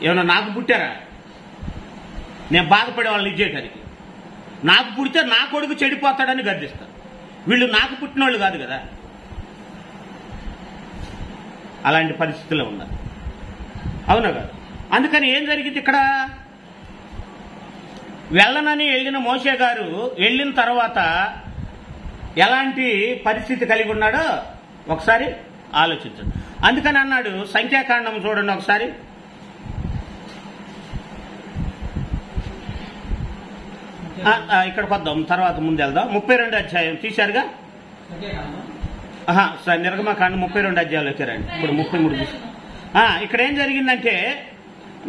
ఏమన్నా నాకు పుట్టారా? నేను బాధపడే వాళ్ళని ఇచ్చేటానికి. నాకు పుడితే నా కొడుకు చెడిపోతాడని గద్దిస్తాను. వీళ్ళు నాకు పుట్టిన వాళ్ళు కాదు కదా. అలాంటి పరిస్థితుల్లో ఉన్నారు, అవునా కాదు? అందుకని ఏం జరిగింది ఇక్కడ? వెళ్ళనని వెళ్ళిన మోషే గారు వెళ్ళిన తర్వాత ఎలాంటి పరిస్థితి కలిగి ఉన్నాడో ఒకసారి ఆలోచించండి. అందుకని అన్నాడు, సంఖ్యాకాండం చూడండి ఒకసారి. ఇక్కడికి వద్దాం, తర్వాత ముందు వెళ్దాం. 32 అధ్యాయం తీశారుగా. నిర్గమకాండం 32 అధ్యాయాలు వచ్చారండి. ఇప్పుడు 33. ఇక్కడ ఏం జరిగిందంటే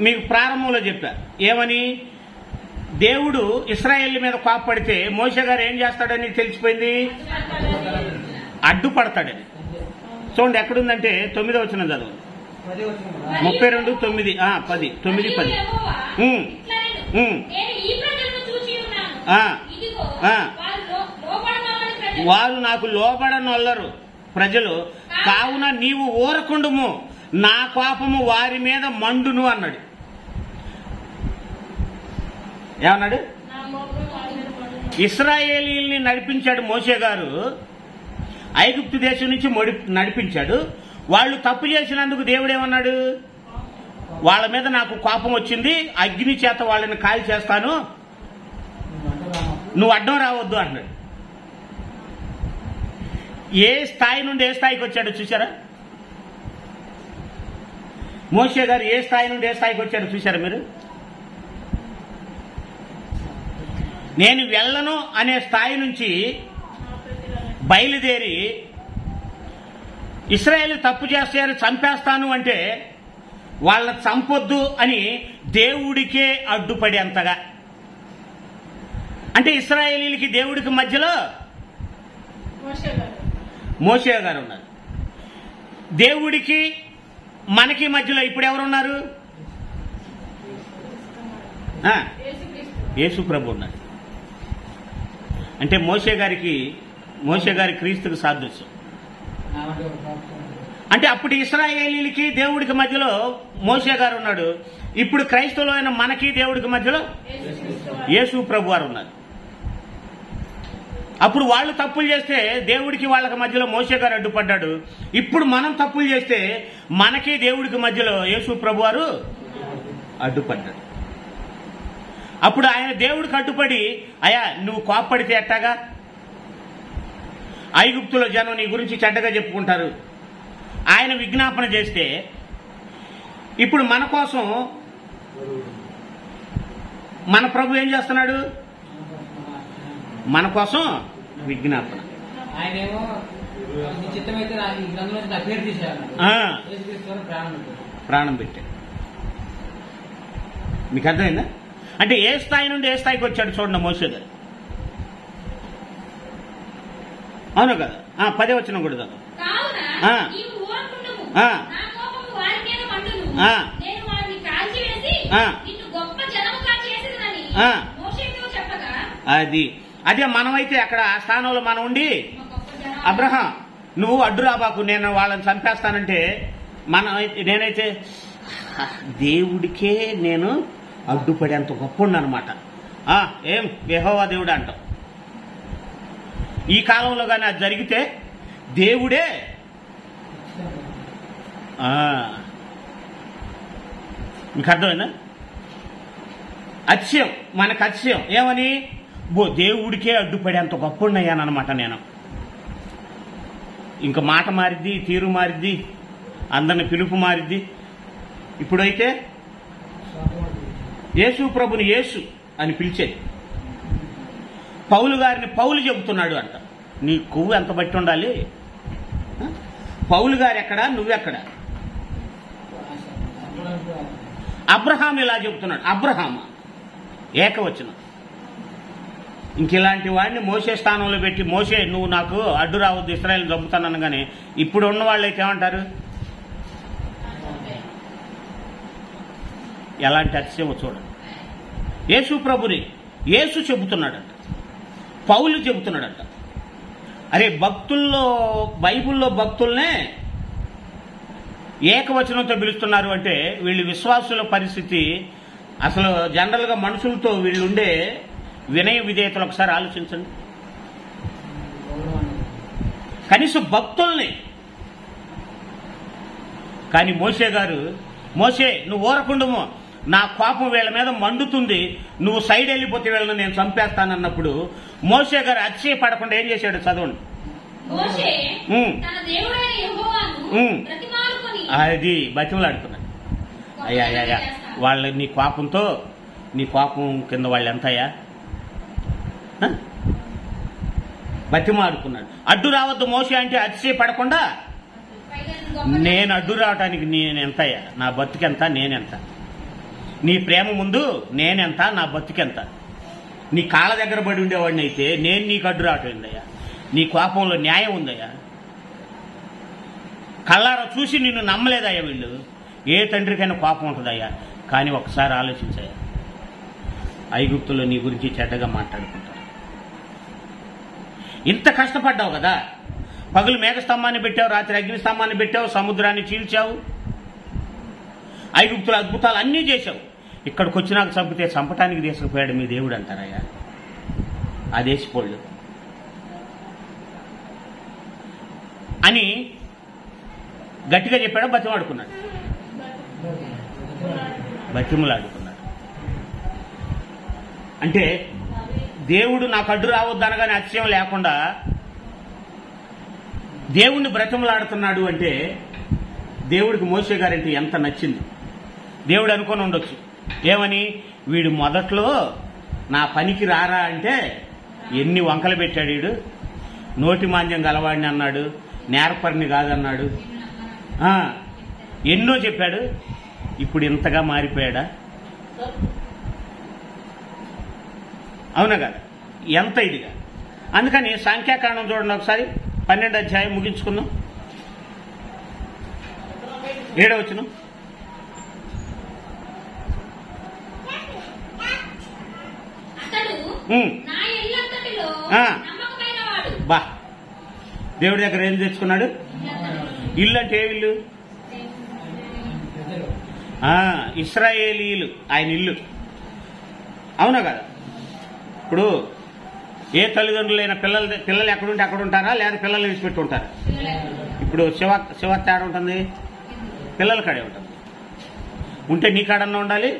మీకు ప్రారంభంలో చెప్పా ఏమని? దేవుడు ఇశ్రాయేలు మీద కోప్పడితే మోషే గారు ఏం చేస్తాడని తెలిసిపోయింది? అడ్డుపడతాడని. చూడండి ఎక్కడుందంటే 9వ వచనం చదవండి. 32:9, 10, 9:10. వారు నాకు లోబడనొల్లరు ప్రజలు, కావున నీవు ఊరకుండుము, నా కోపము వారి మీద మండును అన్నాడు. ఏమన్నాడు? ఇశ్రాయేలీల్ని నడిపించాడు మోషే గారు, ఐగుప్తు దేశం నుంచి నడిపించాడు. వాళ్ళు తప్పు చేసినందుకు దేవుడు ఏమన్నాడు? వాళ్ళ మీద నాకు కోపం వచ్చింది, అగ్ని చేత వాళ్ళని కాల్ చేస్తాను, నువ్వు అడ్డం రావద్దు అన్నాడు. ఏ స్థాయి నుండి ఏ స్థాయికి వచ్చాడో చూసారా? మోషే గారు ఏ స్థాయి నుండి ఏ స్థాయికి వచ్చాడో చూసారా మీరు? నేను వెళ్ళను అనే స్థాయి నుంచి బయలుదేరి ఇశ్రాయేలు తప్పు చేస్తారు చంపేస్తాను అంటే వాళ్ళని చంపొద్దు అని దేవుడికే అడ్డుపడి అంతగా. అంటే ఇశ్రాయేలీలకి దేవుడికి మధ్యలో మోషే గారు ఉన్నారు. దేవుడికి మనకి మధ్యలో ఇప్పుడు ఎవరున్నారు? యేసు ప్రభు ఉన్నారు. అంటే మోషే గారి క్రీస్తుకు సాదృశ్యం. అంటే అప్పుడు ఇశ్రాయేలీలకి దేవుడికి మధ్యలో మోషే గారు ఉన్నాడు. ఇప్పుడు క్రైస్తవులైన మనకి దేవుడికి మధ్యలో యేసు ప్రభు వారు ఉన్నారు. అప్పుడు వాళ్ళు తప్పులు చేస్తే దేవుడికి వాళ్ళకి మధ్యలో మోషే గారు అడ్డుపడ్డాడు. ఇప్పుడు మనం తప్పులు చేస్తే మనకి దేవుడికి మధ్యలో యేసు ప్రభు వారు అడ్డుపడ్డాడు. అప్పుడు ఆయన దేవుడికి అడ్డుపడి, అయ్యా నువ్వు కోప్పడితే ఎట్టాగా? ఐగుప్తులో జనం నీ గురించి చెడ్డగా చెప్పుకుంటారు. ఆయన విజ్ఞాపన చేస్తే ఇప్పుడు మన కోసం మన ప్రభు ఏం చేస్తున్నాడు? మన కోసం విజ్ఞాపన. ప్రాణం పెట్టాడు. మీకు అర్థమైందా? అంటే ఏ స్థాయి నుండి ఏ స్థాయికి వచ్చాడు చూడండి మోషే గారు. అవును కదా? 10వ వచనం కూడా చదువు. అది అదే మనమైతే అక్కడ ఆ స్థానంలో మనం ఉండి, అబ్రహాం నువ్వు అడ్డు రాబాకు, నేను వాళ్ళని చంపేస్తానంటే నేనైతే దేవుడికే నేను అడ్డుపడేంత గొప్ప అనమాట. ఏం యెహోవా దేవుడు అంటాం. ఈ కాలంలో కానీ అది జరిగితే దేవుడే మీకు అర్థమైందా? అతిశయం, మనకు అతిశయం ఏమని, దేవుడికే అడ్డుపడేంత గొప్ప ఉన్నాయానమాట నేను. ఇంకా మాట మారిద్ది, తీరు మారిద్ది, అందరిని పిలుపు మారిద్ది. ఇప్పుడైతే యేసు ప్రభుని యేసు అని పిలిచేది. పౌలు గారిని పౌలు చెబుతున్నాడు అంట. నీ కొవ్వు ఎంత బట్టి ఉండాలి? పౌలు గారు ఎక్కడా, నువ్వెక్కడా? అబ్రహాం ఇలా చెబుతున్నాడు. అబ్రహాం ఏకవచనం. ఇంకిలాంటి వాడిని మోసే స్థానంలో పెట్టి, మోసే నువ్వు నాకు అడ్డు రావద్దు, ఇశ్రాయేల్ చంపుతానని. కానీ ఇప్పుడు ఉన్న వాళ్ళు అయితే ఏమంటారు? ఎలాంటి అతిశయం చూడండి. యేసు ప్రభుని యేసు చెబుతున్నాడంట, పౌలు చెబుతున్నాడంట. అరే భక్తుల్లో, బైబిల్లో భక్తుల్నే ఏకవచనంతో పిలుస్తున్నారు అంటే వీళ్ళు విశ్వాసుల పరిస్థితి అసలు జనరల్గా మనుషులతో వీళ్ళుండే వినయ విధేయతలు ఒకసారి ఆలోచించండి. కనీసం భక్తుల్ని. కానీ మోషే గారు, మోషే నువ్వు ఊరకుండము, నా కోపం వీళ్ళ మీద మండుతుంది, నువ్వు సైడ్ వెళ్ళిపోతే వీళ్ళని నేను చంపేస్తానన్నప్పుడు మోషే గారు అతిశయపడకుండా ఏం చేశాడు? చదవండి. అది బతిమలాడుకున్నాడు. అయ్యా వాళ్ళ నీ కోపం కింద వాళ్ళు ఎంతయ్యా? బతిమాడుకున్నాడు. అడ్డు రావద్దు మోషే అంటే అతిశయపడకుండా, నేను అడ్డు రావటానికి నేనెంతయ్యా, నా బతుకెంత, నేనెంత, నీ ప్రేమ ముందు నేనెంత, నా బతుకెంత, నీ కాళ్ళ దగ్గర పడి ఉండేవాడిని అయితే నేను నీకు అడ్డు రావటం, నీ కోపంలో న్యాయం ఉందయ్యా. కళ్ళారా చూసి నిన్ను నమ్మలేదయ్యా వీళ్ళు. ఏ తండ్రికైనా కోపం ఉంటుందయ్యా. కానీ ఒకసారి ఆలోచించాయా, ఐగుప్తులో నీ గురించి చెడ్డగా మాట్లాడుకుంటారు. ఇంత కష్టపడ్డావు కదా, పగులు మేఘస్తంభాన్ని పెట్టావు, రాత్రి అగ్నిస్తంభాన్ని పెట్టావు, సముద్రాన్ని చీల్చావు, ఐగుప్తుల అద్భుతాలు అన్నీ చేశావు. ఇక్కడికి వచ్చినాక చంపితే చంపటానికి తీసుకుపోయాడు మీ దేవుడు అంటారయ్యా ఆ దేశపోళ్ళు అని గట్టిగా చెప్పాడు. బతిమాడుకున్నాడు, బతిమలాడుకున్నాడు. అంటే దేవుడు నాకు అడ్డు రావద్దు అనగానే అతిశయం లేకుండా దేవుణ్ణి బ్రతిమలాడుతున్నాడు అంటే దేవుడికి మోషే గారంటే ఎంత నచ్చింది. దేవుడు అనుకొని ఉండొచ్చు ఏమని, వీడు మొదట్లో నా పనికి రారా అంటే ఎన్ని వంకలు పెట్టాడు వీడు, నోటి మాంద్యం గలవాడిని అన్నాడు, నేర్పరిని కాదన్నాడు, ఎన్నో చెప్పాడు. ఇప్పుడు ఇంతగా మారిపోయాడా? అవునా కదా? ఎంత ఇదిగా. అందుకని సంఖ్యాకాండం చూడండి ఒకసారి, 12వ అధ్యాయం ముగించుకుందాం. 7వ వచనం. బా, దేవుడి దగ్గర ఏం తెచ్చుకున్నాడు? ఇల్లు అంటే ఏ ఇల్లు? ఇశ్రాయేలీలు ఆయన ఇల్లు. అవునా కదా? ఇప్పుడు ఏ తల్లిదండ్రులైన పిల్లలు ఎక్కడుంటే అక్కడ ఉంటారా, లేదా పిల్లలు విడిచిపెట్టి ఉంటారా? ఇప్పుడు శివ తేడా ఉంటుంది, పిల్లల కాడే ఉంటుంది. ఉంటే నీ కాడన్నా ఉండాలి,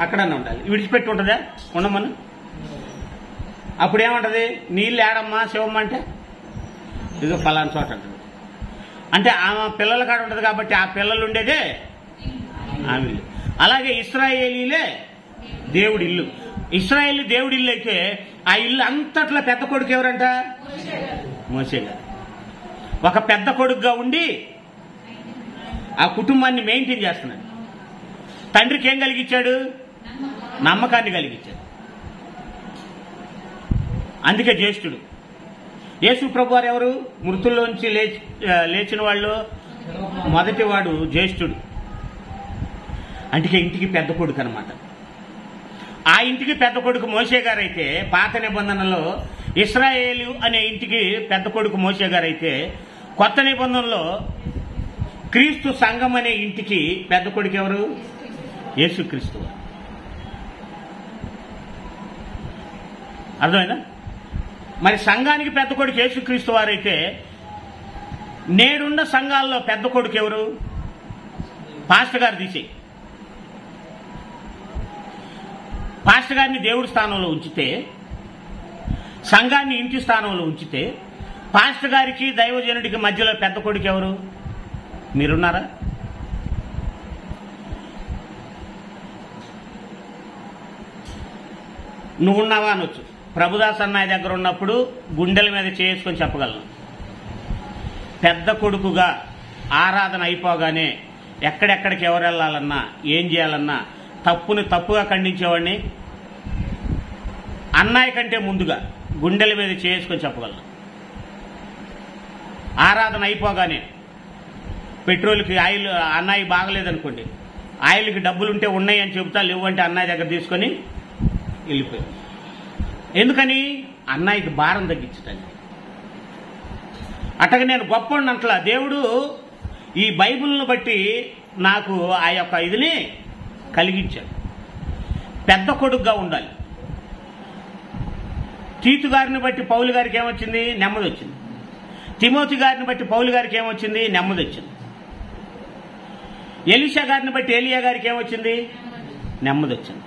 అక్కడన్నా ఉండాలి. విడిచిపెట్టి ఉంటుందా? ఉండమను. అప్పుడు ఏమంటది? నీళ్ళు ఏడమ్మా శివమ్మ అంటే ఇదిగో ఫలానా చోట అంటుంది. అంటే ఆమె పిల్లల కాడ ఉంటుంది కాబట్టి ఆ పిల్లలు ఉండేదే ఆమె ఇల్లు. అలాగే ఇశ్రాయేలీలే దేవుడి ఇల్లు. ఇశ్రాయేలీ దేవుడి ఇల్లు అయితే ఆ ఇల్లు అంతట్లా పెద్ద కొడుకు ఎవరంట? మోషే గారు. ఒక పెద్ద కొడుకుగా ఉండి ఆ కుటుంబాన్ని మెయింటైన్ చేస్తున్నాడు. తండ్రికి ఏం కలిగించాడు? నమ్మకాన్ని కలిగించాడు. అందుకే జ్యేష్ఠుడు. యేసు ప్రభువారు ఎవరు? మృతుల్లోంచి లేచిన వాళ్ళు మొదటివాడు జ్యేష్ఠుడు. అందుకే ఇంటికి పెద్ద కొడుకు అనమాట. ఆ ఇంటికి పెద్ద కొడుకు మోషే గారైతే, పాత నిబంధనలో ఇశ్రాయేలు అనే ఇంటికి పెద్ద కొడుకు మోషే గారైతే, కొత్త నిబంధనలో క్రీస్తు సంఘం అనే ఇంటికి పెద్ద కొడుకు ఎవరు? యేసుక్రీస్తు. అర్థమైందా? మరి సంఘానికి పెద్ద కొడుకు యేసుక్రీస్తు వారైతే, నేడున్న సంఘాల్లో పెద్ద కొడుకు ఎవరు? పాస్టర్ గారు తీసేయి. పాస్టర్ గారిని దేవుడి స్థానంలో ఉంచితే, సంఘాన్ని ఇంటి స్థానంలో ఉంచితే, పాస్టర్ గారికి దైవజనుడికి మధ్యలో పెద్ద కొడుకు ఎవరు? మీరున్నారా? నువ్వున్నావా అనొచ్చు. ప్రభుదాస్ అన్నయ్య దగ్గర ఉన్నప్పుడు గుండెల మీద చేసుకొని చెప్పగలను. పెద్ద కొడుకుగా ఆరాధన అయిపోగానే ఎక్కడెక్కడికి ఎవరు వెళ్ళాలన్నా, ఏం చేయాలన్నా తప్పుని తప్పుగా ఖండించేవాడిని. అన్నయ్య కంటే ముందుగా గుండెల మీద చేసుకొని చెప్పగలను. ఆరాధన అయిపోగానే పెట్రోల్కి ఆయిల్ అన్నయ్య బాగలేదనుకోండి, ఆయిల్కి డబ్బులుంటే ఉన్నాయి అని చెబుతా, లేవంటే అన్నయ్య దగ్గర తీసుకొని వెళ్ళిపోయాడు. ఎందుకని? అన్నయ్యకి భారం తగ్గించడానికి. అట్టగా నేను గొప్పవాడిని అంటలా. దేవుడు ఈ బైబిల్ను బట్టి నాకు ఆ యొక్క ఇదిని కలిగించాడు. పెద్ద కొడుకుగా ఉండాలి. తీతు గారిని బట్టి పౌలు గారికి ఏమొచ్చింది? నెమ్మది వచ్చింది. తిమోతి గారిని బట్టి పౌలు గారికి ఏమొచ్చింది? నెమ్మది వచ్చింది. ఎలీషా గారిని బట్టి ఏలియా గారికి ఏమొచ్చింది? నెమ్మది వచ్చింది.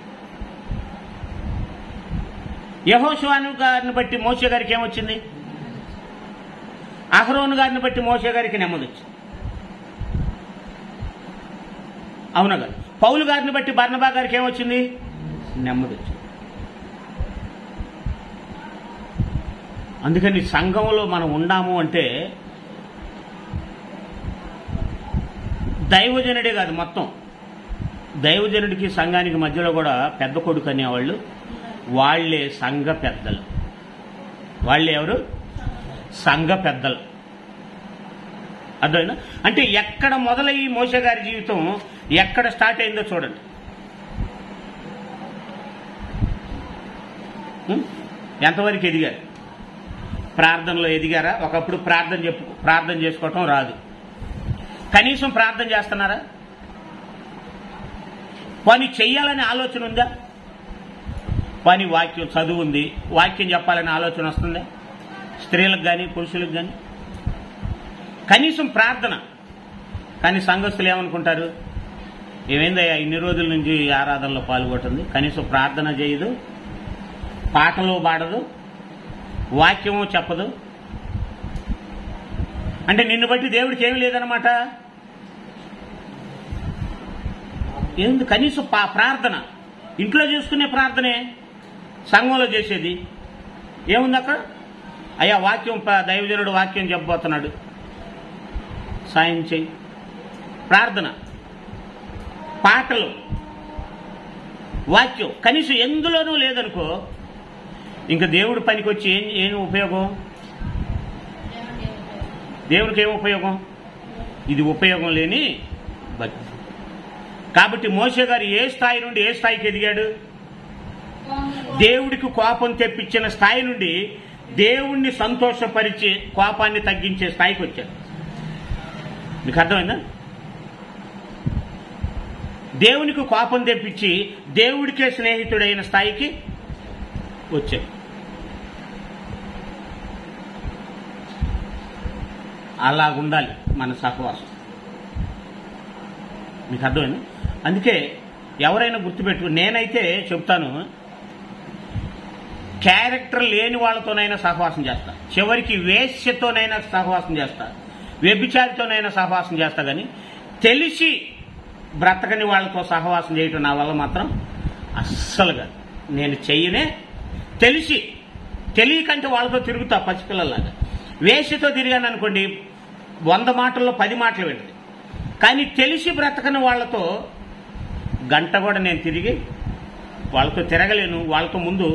యెహోషువ గారిని బట్టి మోషే గారికి ఏమొచ్చింది? అహరోను గారిని బట్టి మోషే గారికి నెమ్మది వచ్చింది. అవునా గారు? పౌలు గారిని బట్టి బర్నబా గారికి ఏమొచ్చింది? నెమ్మది వచ్చింది. అందుకని సంఘంలో మనం ఉన్నాము అంటే దైవజనుడే కాదు, మొత్తం దైవజనుడికి సంఘానికి మధ్యలో కూడా పెద్ద కొడుకు అనేవాళ్ళు వాళ్లే సంఘ పెద్దలు. వాళ్ళే ఎవరు? సంఘ పెద్దలు. అర్థమైనా? అంటే ఎక్కడ మొదలయ్యి మోషే గారి జీవితం ఎక్కడ స్టార్ట్ అయిందో చూడండి. ఎంతవరకు ఎదిగారు? ప్రార్థనలో ఎదిగారా? ఒకప్పుడు ప్రార్థన చేసుకోవటం రాదు. కనీసం ప్రార్థన చేస్తున్నారా? పని చెయ్యాలనే ఆలోచన ఉందా? పని వాక్యం చదువు ఉంది, వాక్యం చెప్పాలనే ఆలోచన వస్తుందా? స్త్రీలకు కానీ పురుషులకు కానీ కనీసం ప్రార్థన. కానీ సంఘస్థులు ఏమనుకుంటారు? ఏమైందయ్యా ఇన్ని రోజుల నుంచి ఆరాధనలో పాల్గొంటుంది, కనీసం ప్రార్థన చేయదు, పాటలు పాడదు, వాక్యము చెప్పదు. అంటే నిన్ను బట్టి దేవుడికి ఏమి లేదనమాట. ఏంది? కనీసం ప్రార్థన ఇంట్లో చేసుకునే ప్రార్థనే సంఘంలో చేసేది ఏముంది అక్కడ? అయ్యా వాక్యం, దైవజనుడు వాక్యం చెప్పబోతున్నాడు, సాయం చెయ్యి. ప్రార్థన, పాటలు, వాక్యం కనీసం ఎందులోనూ లేదనుకో, ఇంకా దేవుడి పనికి వచ్చి ఏం ఉపయోగం? దేవుడికి ఏం ఉపయోగం? ఇది ఉపయోగం లేని భక్తి. కాబట్టి మోషే గారు ఏ స్థాయి నుండి ఏ స్థాయికి ఎదిగాడు? దేవుడికి కోపం తెప్పించిన స్థాయి నుండి దేవుణ్ణి సంతోషపరిచి కోపాన్ని తగ్గించే స్థాయికి వచ్చాడు. మీకు అర్థమైందా? దేవునికి కోపం తెప్పించి దేవుడికే స్నేహితుడైన స్థాయికి వచ్చాడు. అలాగుండాలి మన సహవాసం. మీకు అర్థమైంది? అందుకే ఎవరైనా గుర్తుపెట్టు, నేనైతే చెప్తాను, క్యారెక్టర్ లేని వాళ్ళతోనైనా సహవాసం చేస్తా, చివరికి వేశ్యతోనైనా సహవాసం చేస్తా, వ్యభిచారితోనైనా సహవాసం చేస్తా, కానీ తెలిసి బ్రతకని వాళ్ళతో సహవాసం చేయటం నా వల్ల మాత్రం అస్సలుగా నేను చెయ్యనే. తెలియకంటే వాళ్ళతో తిరుగుతా పసిపిల్లలాగా. వేశ్యతో తిరిగాను అనుకోండి, 100 మాటల్లో 10 మాటలు వింటది. కానీ తెలిసి బ్రతకని వాళ్లతో గంట కూడా నేను తిరిగి వాళ్ళతో తిరగలేను, వాళ్ళతో ముందు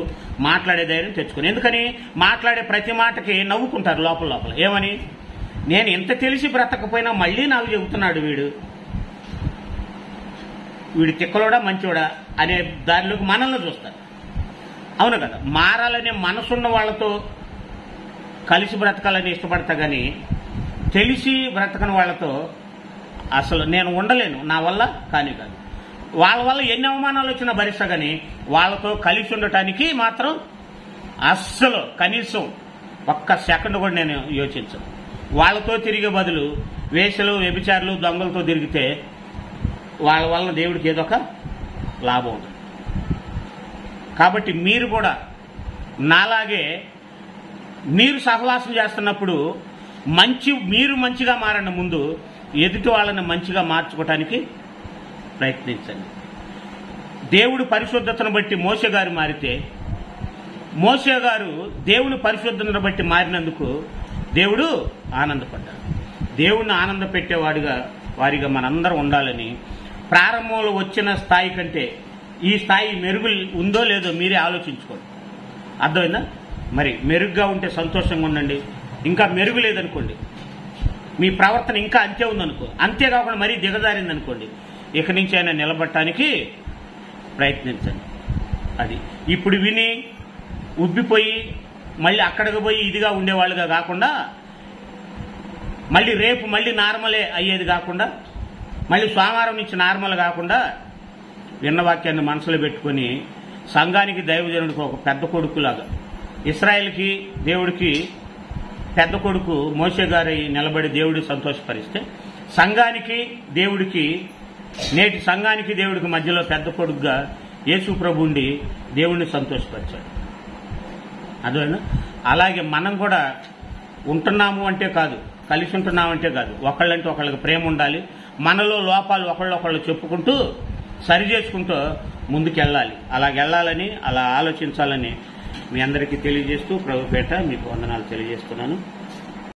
మాట్లాడే ధైర్యం తెచ్చుకుని. ఎందుకని మాట్లాడే ప్రతి మాటకి నవ్వుకుంటారు లోపల లోపల. ఏమని, నేను ఇంత తెలిసి బ్రతకపోయినా మళ్ళీ నాకు చెబుతున్నాడు వీడు తిక్కలోడా మంచోడా అనే దారిలోకి మనల్ని చూస్తారు. అవును కదా. మారాలనే మనసున్న వాళ్ళతో కలిసి బ్రతకాలని ఇష్టపడతా కానీ తెలిసి బ్రతకని వాళ్ళతో అసలు నేను ఉండలేను, నా వల్ల కాదు. వాళ్ళ వల్ల ఎన్ని అవమానాలు వచ్చినా భరిస్తా కానీ వాళ్ళతో కలిసి ఉండటానికి మాత్రం అస్సలు కనీసం ఒక్క సెకండ్ కూడా నేను యోచించను. వాళ్ళతో తిరిగే బదులు వేశ్యలు, వ్యభిచారులు, దొంగలతో తిరిగితే వాళ్ళ వల్ల దేవుడికి ఏదో ఒక లాభం ఉంది. కాబట్టి మీరు కూడా నాలాగే మీరు సహవాసం చేస్తున్నప్పుడు మీరు మంచిగా మారండి. ముందు ఎదుటి వాళ్ళని మంచిగా మార్చుకోవటానికి ప్రయత్నించండి. దేవుడు పరిశుద్ధతను బట్టి మోషే గారు మారితే, మోషే గారు దేవుని పరిశుద్ధతను బట్టి మారినందుకు దేవుడు ఆనందపడ్డాడు. దేవుణ్ణి ఆనంద పెట్టేవారిగా మనందరం ఉండాలని, ప్రారంభంలో వచ్చిన స్థాయి కంటే ఈ స్థాయి మెరుగు ఉందో లేదో మీరే ఆలోచించుకోండి. అర్థమైందా? మరి మెరుగ్గా ఉంటే సంతోషంగా ఉండండి. ఇంకా మెరుగు లేదనుకోండి, మీ ప్రవర్తన ఇంకా అంతే ఉందనుకో, అంతేకాకుండా మరీ దిగజారిందనుకోండి, ఇక నుంచి అయినా నిలబడటానికి ప్రయత్నించండి. అది ఇప్పుడు విని ఉబ్బిపోయి మళ్ళీ అక్కడికి పోయి ఇదిగా ఉండేవాళ్ళుగా కాకుండా, మళ్ళీ రేపు మళ్ళీ నార్మలే అయ్యేది కాకుండా, మళ్ళీ సోమవారం నుంచి నార్మల్ కాకుండా విన్న వాక్యాన్ని మనసులో పెట్టుకుని సంఘానికి దైవజనుడికి ఒక పెద్ద కొడుకులాగా, ఇశ్రాయేలుకి దేవుడికి పెద్ద కొడుకు మోషే గారి నిలబడి దేవుడి సంతోషపరిస్తే, సంఘానికి దేవుడికి నేటి సంఘానికి దేవుడికి మధ్యలో పెద్ద కొడుకుగా యేసు ప్రభు ఉండి దేవుడిని సంతోషపరిచాడు. అదేనా? అలాగే మనం కూడా ఉంటున్నాము అంటే కాదు, కలిసి ఉంటున్నామంటే కాదు, ఒకళ్ళంటే ఒకళ్ళకి ప్రేమ ఉండాలి. మనలో లోపాలు ఒకళ్ళొకళ్ళు చెప్పుకుంటూ సరి చేసుకుంటూ ముందుకెళ్ళాలి. అలాగెళ్ళాలని, అలా ఆలోచించాలని మీ అందరికీ తెలియజేస్తూ ప్రభుపేట మీకు వందనాలు తెలియజేస్తున్నాను.